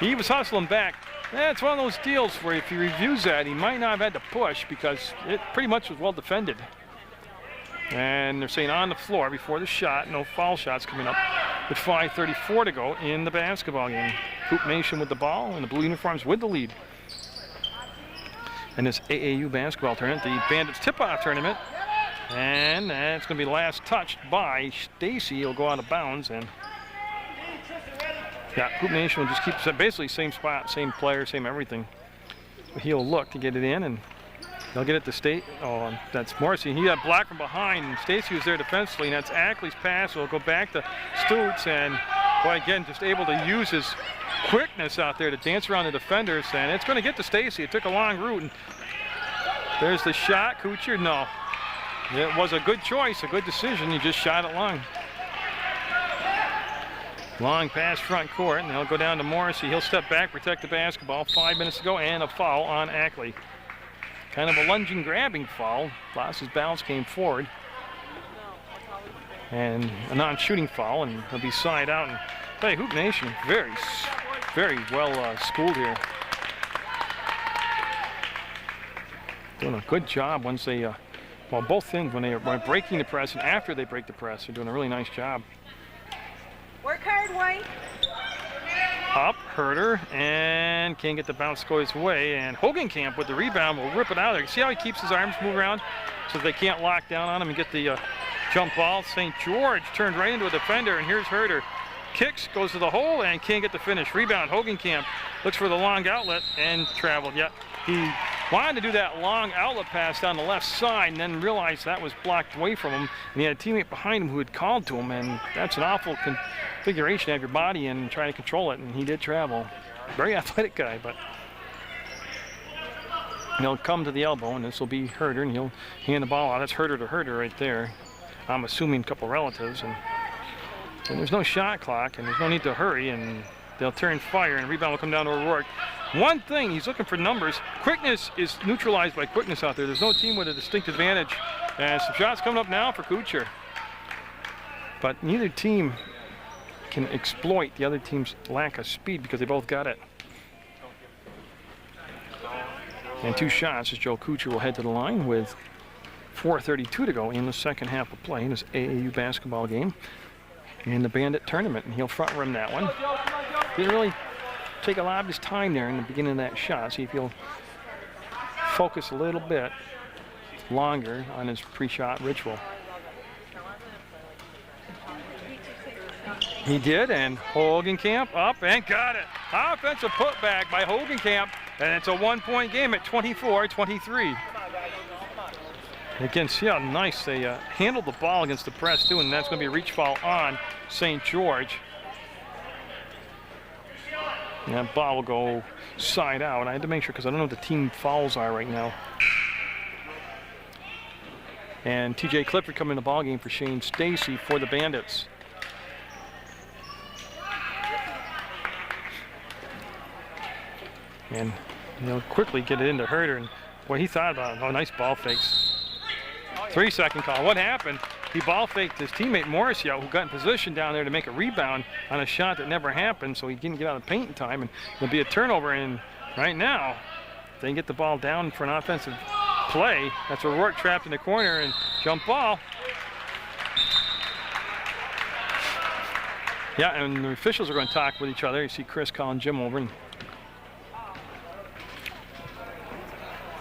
He was hustling back. It's one of those deals where if he reviews that, he might not have had to push because it pretty much was well defended. And they're saying on the floor before the shot, no foul shots coming up with 5:34 to go in the basketball game. Hoop Nation with the ball and the blue uniforms with the lead. In this AAU basketball tournament, the Bandits tip-off tournament. And it's going to be last touched by Stacy. He'll go out of bounds, and yeah, Hoop Nation will just keep basically same spot, same player, same everything. He'll look to get it in, and they'll get it to State. Oh, that's Morrissey. He got blocked from behind, and Stacy was there defensively, and that's Ackley's pass. It'll go back to Stutz, and boy, again, just able to use his quickness out there to dance around the defenders, and it's going to get to Stacy. It took a long route, and there's the shot. Kuchar, no. It was a good choice, a good decision. He just shot it long. Long pass front court, and they'll go down to Morrissey. He'll step back, protect the basketball. 5 minutes to go, and a foul on Ackley. Kind of a lunging, grabbing foul. Lost his balance, came forward. And a non-shooting foul, and he'll be side out. And hey, Hoop Nation, very well schooled here. Doing a good job once they, well, both things, when they're breaking the press and after they break the press, they're doing a really nice job. Work hard, Wayne. Up, Herder, and can't get the bounce go his way, and Hogenkamp with the rebound will rip it out of there. See how he keeps his arms moving around so they can't lock down on him and get the jump ball. St. George turned right into a defender, and here's Herder. Kicks, goes to the hole, and can't get the finish. Rebound, Hogenkamp looks for the long outlet and traveled. Yet he wanted to do that long outlet pass down the left side and then realized that was blocked away from him. And he had a teammate behind him who had called to him, and that's an awful configuration to have your body in and try to control it, and he did travel. Very athletic guy, but he'll come to the elbow, and this will be Herder, and he'll hand the ball out. That's Herder to Herder right there. I'm assuming a couple relatives, and there's no shot clock, and there's no need to hurry, and they'll turn fire, and rebound will come down to O'Rourke. One thing, he's looking for numbers. Quickness is neutralized by quickness out there. There's no team with a distinct advantage. And some shots coming up now for Kuchar. But neither team can exploit the other team's lack of speed because they both got it. And 2 shots as Joe Kuchar will head to the line with 4:32 to go in the second half of play in this AAU basketball game in the Bandit tournament. And he'll front rim that one. Didn't really take a lot of his time there in the beginning of that shot. See if he'll focus a little bit longer on his pre-shot ritual. He did, and Hogenkamp up and got it. Offensive putback by Hogenkamp, and it's a 1-point game at 24-23. Again, see how nice they handled the ball against the press too, and that's going to be a reach foul on St. George. And that ball will go side out. I had to make sure because I don't know what the team fouls are right now. And TJ Clifford coming in the ball game for Shane Stacy for the Bandits. And he'll quickly get it into Herder, and boy, he thought about it. Oh, nice ball fakes. 3-second call. What happened? He ball faked his teammate Morrissey out, who got in position down there to make a rebound on a shot that never happened, so he didn't get out of the paint in time, and it'll be a turnover. And right now, if they can get the ball down for an offensive play, that's O'Rourke trapped in the corner and jump ball. Yeah, and the officials are going to talk with each other. You see Chris calling Jim over. And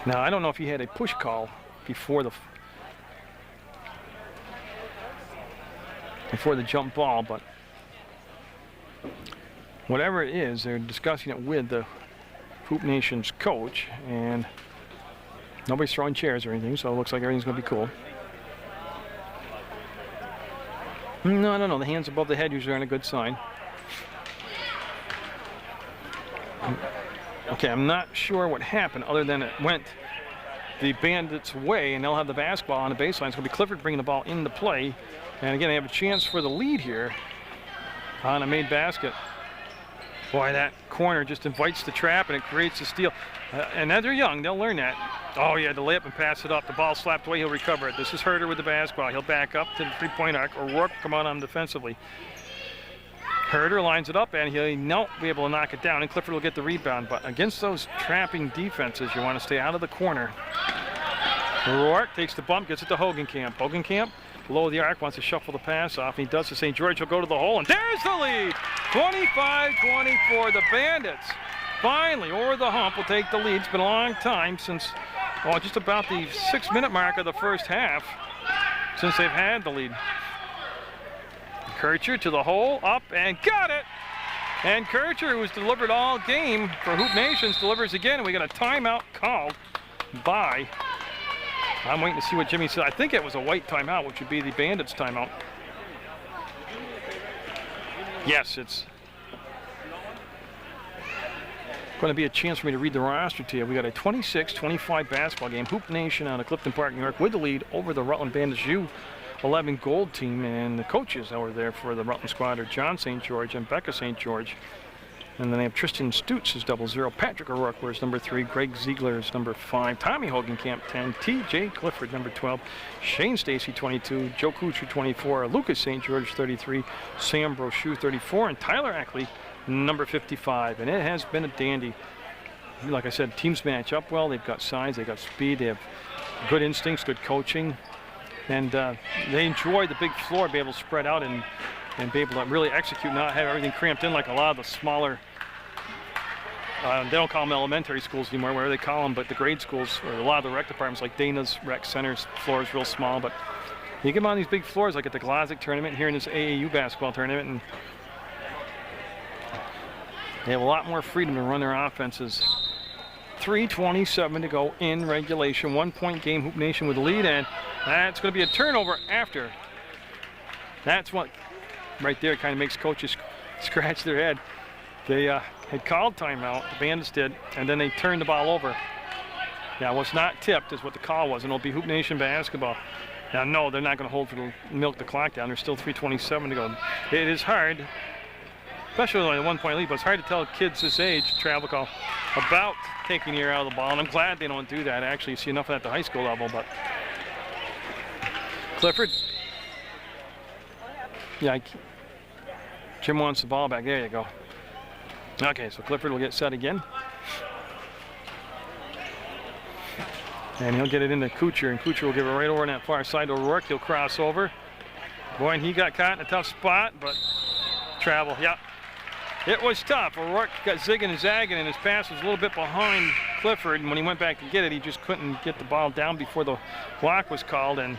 now, I don't know if he had a push call before the jump ball, but whatever it is, they're discussing it with the Hoop Nation's coach, and nobody's throwing chairs or anything, so it looks like everything's going to be cool. No, I don't know. The hands above the head usually aren't a good sign. Okay, I'm not sure what happened other than it went the Bandits' way, and they'll have the basketball on the baseline. It's going to be Clifford bringing the ball into play. And again, they have a chance for the lead here on a made basket. Boy, that corner just invites the trap, and it creates a steal. And they're young. They'll learn that. Oh, yeah, the layup and pass it up. The ball slapped away. He'll recover it. This is Herder with the basketball. He'll back up to the three-point arc. O'Rourke come on him defensively. Herder lines it up, and he'll be able to knock it down, and Clifford will get the rebound. But against those trapping defenses, you want to stay out of the corner. O'Rourke takes the bump, gets it to Hogenkamp. Hogenkamp, below the arc, wants to shuffle the pass off. He does to St. George. He'll go to the hole, and there's the lead. 25-24. The Bandits finally over the hump will take the lead. It's been a long time since, well, just about the 6-minute mark of the first half since they've had the lead. Kircher to the hole, up, and got it. And Kircher, who was delivered all game for Hoop Nations, delivers again, and we got a timeout called by, I'm waiting to see what Jimmy said. I think it was a white timeout, which would be the Bandits timeout. Yes, it's going to be a chance for me to read the roster to you. We got a 26-25 basketball game. Hoop Nation out of Clifton Park, New York, with the lead over the Rutland Bandits U11 Gold team, and the coaches over there for the Rutland squad are John St. George and Becca St. George. And then they have Tristan Stutz is 00, Patrick O'Rourke wears number 3, Greg Ziegler is number 5, Tommy Hogenkamp 10, T.J. Clifford number 12, Shane Stacy 22, Joe Kuchar 24, Lucas St. George 33, Sam Brochu 34, and Tyler Ackley number 55. And it has been a dandy. Like I said, teams match up well. They've got size, they've got speed, they have good instincts, good coaching, and they enjoy the big floor, be able to spread out and be able to really execute, not have everything cramped in like a lot of the smaller, they don't call them elementary schools anymore, whatever they call them, but the grade schools, or a lot of the rec departments like Dana's rec centers, floor is real small, but you get them on these big floors like at the Glazic tournament here in this AAU basketball tournament, and they have a lot more freedom to run their offenses. 3:27 to go in regulation, 1-point game, Hoop Nation with the lead, and that's going to be a turnover after. That's what right there kind of makes coaches scratch their head. They had called timeout, the Bandits did, and then they turned the ball over. Yeah, it was not tipped is what the call was, and it'll be Hoop Nation basketball. Now, no, they're not going to hold for the milk the clock down. There's still 3:27 to go. It is hard, especially on a 1-point lead, but it's hard to tell kids this age, travel call, about taking the air out of the ball, and I'm glad they don't do that. Actually, you see enough of that at the high school level, but Clifford. Yeah, Jim wants the ball back. There you go. Okay, so Clifford will get set again. And he'll get it into Kuchar, and Kuchar will give it right over on that far side to O'Rourke. He'll cross over. Boy, and he got caught in a tough spot, but travel, yeah. It was tough. O'Rourke got zigging and zagging, and his pass was a little bit behind Clifford, and when he went back to get it, he just couldn't get the ball down before the block was called, and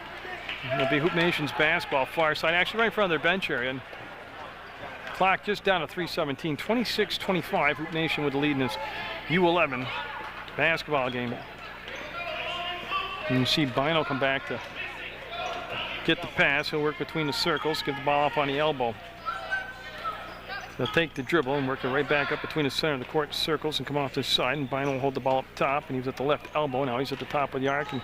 it'll be Hoop Nation's basketball far side, actually right in front of their bench area. And clock just down to 3:17, 26-25. Hoop Nation with the lead in this U11 basketball game. And you see Bino come back to get the pass. He'll work between the circles, give the ball up on the elbow. They'll take the dribble and work it right back up between the center of the court circles and come off this side. And Bino will hold the ball up top, and he was at the left elbow. Now he's at the top of the arc. And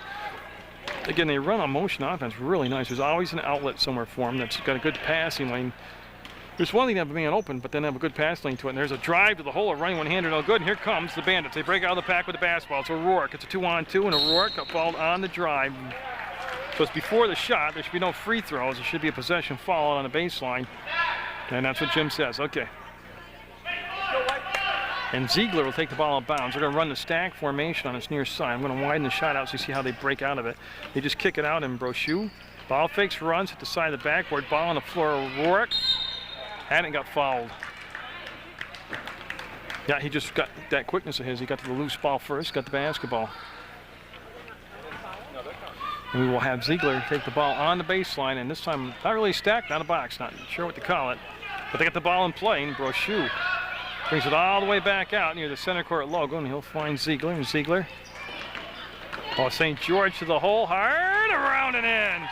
again, they run on motion offense really nice. There's always an outlet somewhere for him that's got a good passing lane. There's one thing to have a man open, but then have a good pass lane to it. And there's a drive to the hole, a running one-hander, no good. And here comes the Bandits. They break out of the pack with the basketball. It's O'Rourke. It's a 2-on-2, and O'Rourke fouled on the drive. So it's before the shot. There should be no free throws. There should be a possession foul on the baseline. And that's what Jim says. Okay. And Ziegler will take the ball out of bounds. They're going to run the stack formation on this near side. I'm going to widen the shot out so you see how they break out of it. They just kick it out in Brochu. Ball fakes, runs at the side of the backboard. Ball on the floor. O'Rourke. Hadn't got fouled. Yeah, he just got that quickness of his. He got to the loose ball first, got the basketball. And we will have Ziegler take the ball on the baseline, and this time not really stacked on a box, not sure what to call it. But they got the ball in play, and Brochu brings it all the way back out near the center court logo, and he'll find Ziegler, and Ziegler. Oh, St. George to the hole, hard around and in.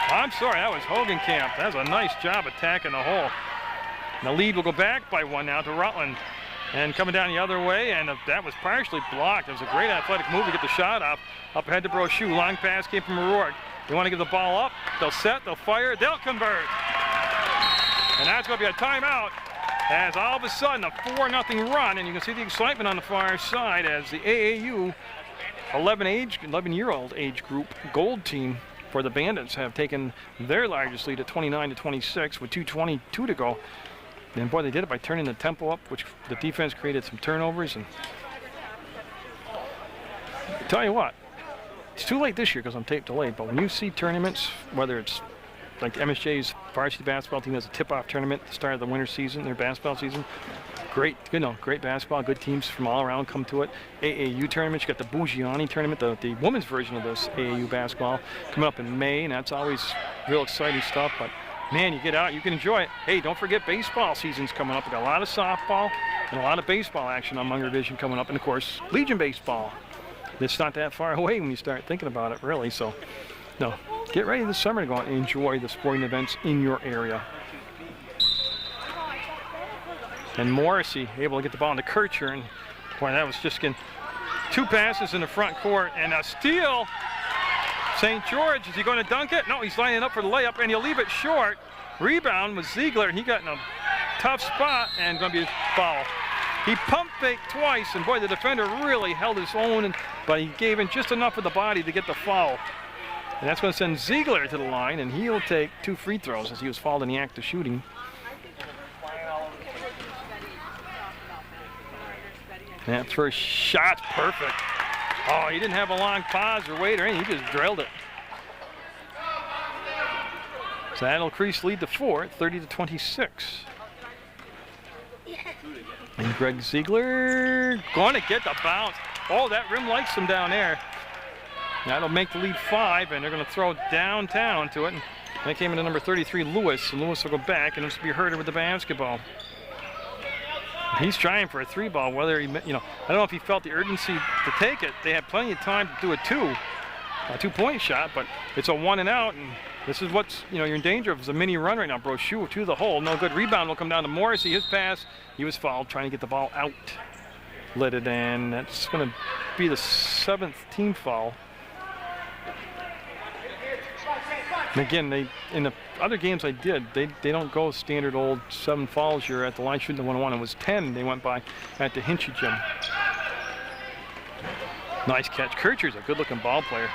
I'm sorry, that was Hogenkamp. That was a nice job attacking the hole. And the lead will go back by 1 now to Rutland. And coming down the other way, and that was partially blocked. It was a great athletic move to get the shot up. Up ahead to Brochu. Long pass came from O'Rourke. They want to give the ball up. They'll set, they'll fire, they'll convert. And that's going to be a timeout. As all of a sudden a 4-0 run, and you can see the excitement on the far side as the AAU 11-year-old age group gold team for the Bandits have taken their largest lead at 29-26 with 2:22 to go. And boy, they did it by turning the tempo up, which the defense created some turnovers. And I tell you what, it's too late this year because I'm tape delayed, but when you see tournaments, whether it's like MSJ's varsity basketball team has a tip-off tournament at the start of the winter season, their basketball season. Great, great basketball, good teams from all around come to it. AAU tournaments, you got the Bougiani tournament, the women's version of this AAU basketball coming up in May, and that's always real exciting stuff. But man, you get out, you can enjoy it. Hey, don't forget baseball season's coming up. We got a lot of softball and a lot of baseball action on Munger Division coming up, and of course, Legion baseball. It's not that far away when you start thinking about it, really. So, no, get ready this summer to go out and enjoy the sporting events in your area. And Morrissey able to get the ball into Kircher, and boy, that was just getting 2 passes in the front court and a steal. St. George, is he going to dunk it? No, he's lining up for the layup, and he'll leave it short. Rebound was Ziegler, and he got in a tough spot and going to be a foul. He pump faked twice, and boy, the defender really held his own, but he gave in just enough of the body to get the foul. And that's going to send Ziegler to the line, and he'll take 2 free throws as he was fouled in the act of shooting. That first shot's perfect. Oh, he didn't have a long pause or wait or anything. He just drilled it. So that'll increase lead to 4, 30-26. And Greg Ziegler going to get the bounce. Oh, that rim likes him down there. That'll make the lead 5, and they're going to throw downtown to it. And that came into number 33, Lewis. And Lewis will go back, and this will be Herder with the basketball. He's trying for a 3-ball, whether he, I don't know if he felt the urgency to take it. They had plenty of time to do a 2-point shot, but it's a 1 and out, and this is what's, you're in danger of. It's a mini run right now. Brochu to the hole, no good. Rebound will come down to Morrissey. His pass, he was fouled trying to get the ball out. Let it in. That's going to be the 7th team foul. And again, in the other games I did, they don't go standard old 7 fouls. You're at the line shooting the 1-on-1. It was 10 they went by at the Hinchy gym. Nice catch. Kircher's a good-looking ball player.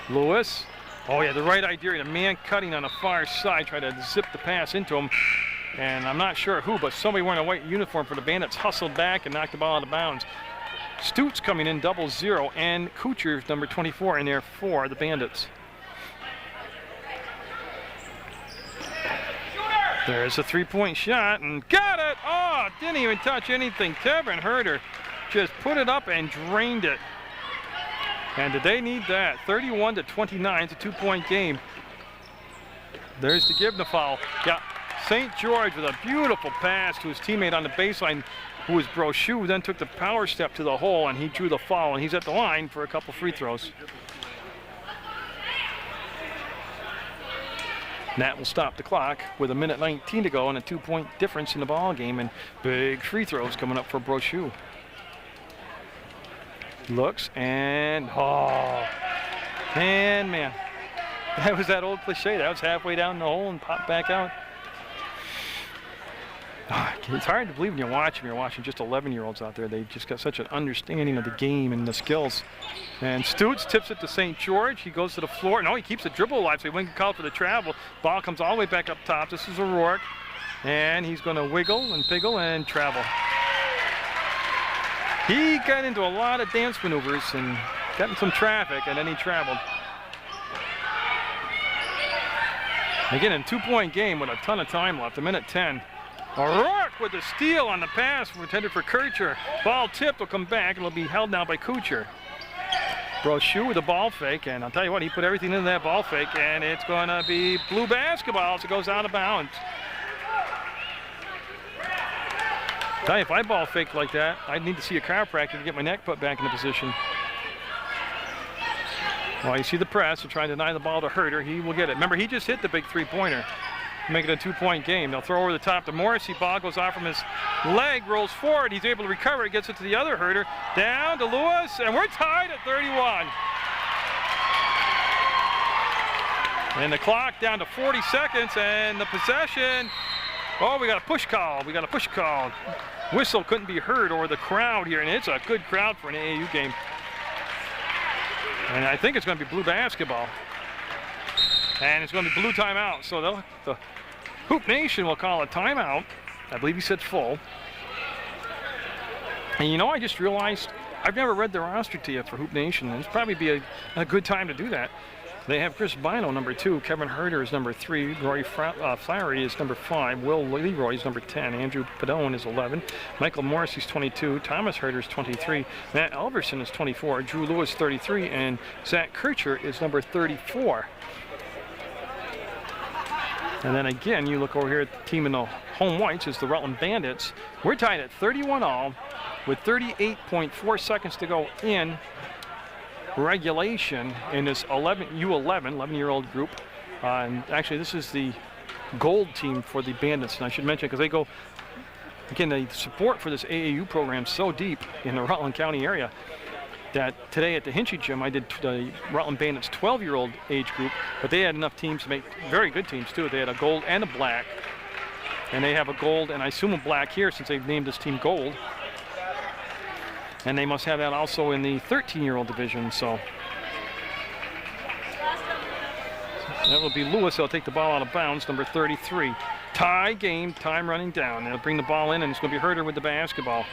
Lewis. Oh, yeah, the right idea. The man cutting on the far side, tried to zip the pass into him. And I'm not sure who, but somebody wearing a white uniform for the Bandits hustled back and knocked the ball out of bounds. Stutes coming in 0-0, and Kucher, number 24, in there for the Bandits. There's a 3-point shot, and got it! Oh, didn't even touch anything. Tevin Herder just put it up and drained it. And did they need that? 31-29, it's a 2-point game. There's the give the foul. Yeah, St. George with a beautiful pass to his teammate on the baseline, who was Brochu, then took the power step to the hole, and he drew the foul, and he's at the line for a couple free throws. And that will stop the clock with 1:19 to go and a 2-point difference in the ball game, and big free throws coming up for Brochu. Looks and and man, that was that old cliche. That was halfway down the hole and popped back out. It's hard to believe when you're watching just 11-year-olds out there. They just got such an understanding of the game and the skills. And Stutes tips it to St. George. He goes to the floor. No, he keeps the dribble alive, so he wouldn't call for the travel. Ball comes all the way back up top. This is O'Rourke. And he's going to wiggle and piggle and travel. He got into a lot of dance maneuvers and got in some traffic, and then he traveled. Again, in a 2-point game with a ton of time left, 1:10. O'Rourke with the steal on the pass intended for Kircher. Ball tipped will come back and will be held now by Kuchar. Brochu with a ball fake, and I'll tell you what, he put everything into that ball fake, and it's going to be blue basketball as it goes out of bounds. Tell you, if I ball faked like that, I'd need to see a chiropractor to get my neck put back into position. Well, you see the press. They're trying to deny the ball to Herter. He will get it. Remember, he just hit the big three-pointer. Make it a 2-point game. They'll throw over the top to Morrissey. Ball goes off from his leg, rolls forward. He's able to recover it, gets it to the other Herter. Down to Lewis, and we're tied at 31. And the clock down to 40 seconds, and the possession. Oh, we got a push call. Whistle couldn't be heard over the crowd here, and it's a good crowd for an AAU game. And I think it's going to be blue basketball. And it's going to be blue timeout. So the Hoop Nation will call a timeout. I believe he said full. And you know, I just realized I've never read the roster to you for Hoop Nation. And it's probably be a good time to do that. They have Chris Bino, number 2. Kevin Herter is number 3. Roy Flaherty is number 5. Will Leroy is number 10. Andrew Padone is 11. Michael Morrissey is 22. Thomas Herter is 23. Matt Alverson is 24. Drew Lewis 33. And Zach Kircher is number 34. And then again, you look over here at the team in the home whites is the Rutland Bandits. We're tied at 31 all with 38.4 seconds to go in regulation in this U11, 11-year-old group. And actually, this is the gold team for the Bandits. And I should mention, because they go, again, the support for this AAU program is so deep in the Rutland County area that today at the Hinchy Gym, I did the Rutland Bandits 12-year-old age group, but they had enough teams to make very good teams too. They had a gold and a black, and they have a gold and I assume a black here since they've named this team gold. And they must have that also in the 13-year-old division, so. That will be Lewis. He'll take the ball out of bounds, number 33. Tie game, time running down. They'll bring the ball in, and it's going to be Herter with the basketball.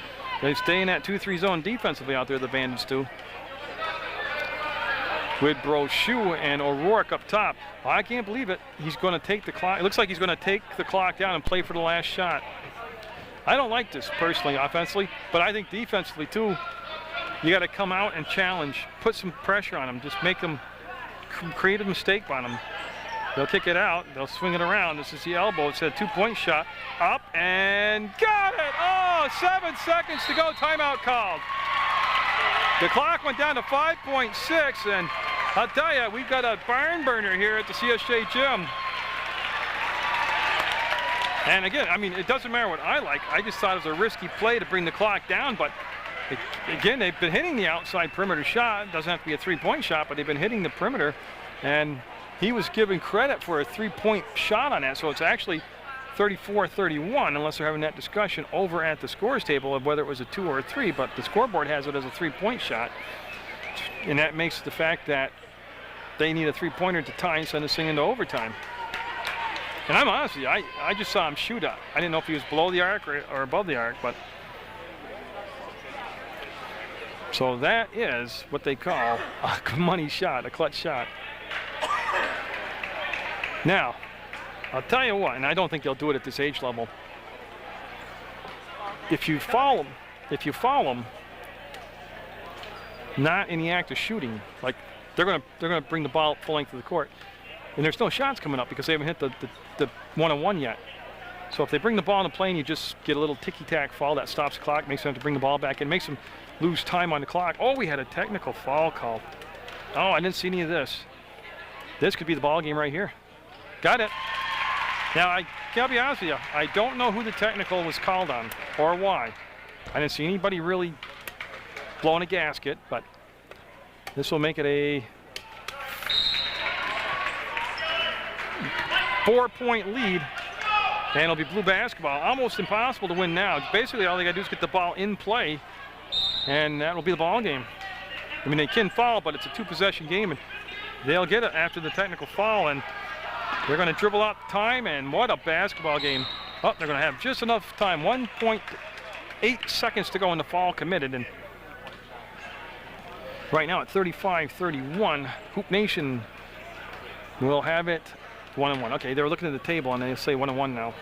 They stay in that 2-3 zone defensively out there, the Bandits do. With Brochu and O'Rourke up top. Well, I can't believe it. He's going to take the clock. It looks like he's going to take the clock down and play for the last shot. I don't like this personally offensively, but I think defensively too, you got to come out and challenge, put some pressure on them, just make them create a mistake on them. They'll kick it out, they'll swing it around. This is the elbow. It's a 2-point shot. Up and got it! Oh, 7 seconds to go. Timeout called. The clock went down to 5.6, and I'll tell you, we've got a barn burner here at the CSJ gym. And again, I mean, it doesn't matter what I like. I just thought it was a risky play to bring the clock down, but again, they've been hitting the outside perimeter shot. It doesn't have to be a 3-point shot, but they've been hitting the perimeter, and he was given credit for a 3-point shot on that, so it's actually 34-31, unless they're having that discussion over at the scores table of whether it was a 2 or a 3, but the scoreboard has it as a 3-point shot. And that makes the fact that they need a 3-pointer to tie and send this thing into overtime. And I'm honestly, I just saw him shoot up. I didn't know if he was below the arc or above the arc, but. So that is what they call a money shot, a clutch shot. Now, I'll tell you what, and I don't think they'll do it at this age level. If you foul them, not in the act of shooting, like they're gonna bring the ball full length of the court, and there's no shots coming up because they haven't hit the one-on-one yet. So if they bring the ball in the plane, you just get a little ticky-tack foul that stops the clock, makes them have to bring the ball back in, makes them lose time on the clock. Oh, we had a technical foul call. Oh, I didn't see any of this. This could be the ball game right here. Got it. Now, I gotta be honest with you, I don't know who the technical was called on or why. I didn't see anybody really blowing a gasket, but this will make it a 4-point lead, and it'll be blue basketball. Almost impossible to win now. Basically, all they gotta do is get the ball in play, and that'll be the ball game. I mean, they can foul, but it's a 2-possession game, and they'll get it after the technical foul, and they're going to dribble out time, and what a basketball game. Oh, they're going to have just enough time. 1.8 seconds to go in the foul committed, and right now at 35-31, Hoop Nation will have it 1-1. Okay, they're looking at the table, and they say 1-1 now.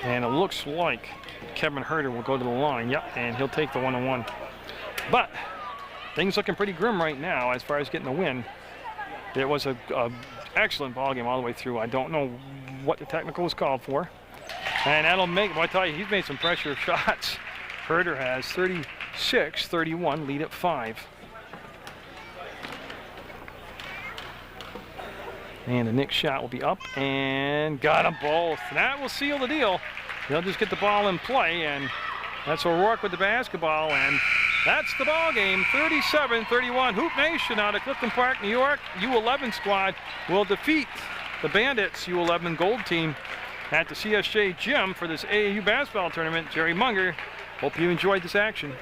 And it looks like Kevin Herter will go to the line. Yep, and he'll take the 1-1. But things looking pretty grim right now as far as getting the win. It was a excellent ball game all the way through. I don't know what the technical was called for. And that'll make, well, I tell you, he's made some pressure shots. Herter has 36-31, lead at 5. And the Knicks shot will be up and got them both. And that will seal the deal. They'll just get the ball in play, and that's O'Rourke with the basketball, and that's the ball game. 37-31. Hoop Nation out of Clifton Park, New York. U11 squad will defeat the Bandits U11 gold team at the CSJ gym for this AAU basketball tournament. Jerry Munger, hope you enjoyed this action.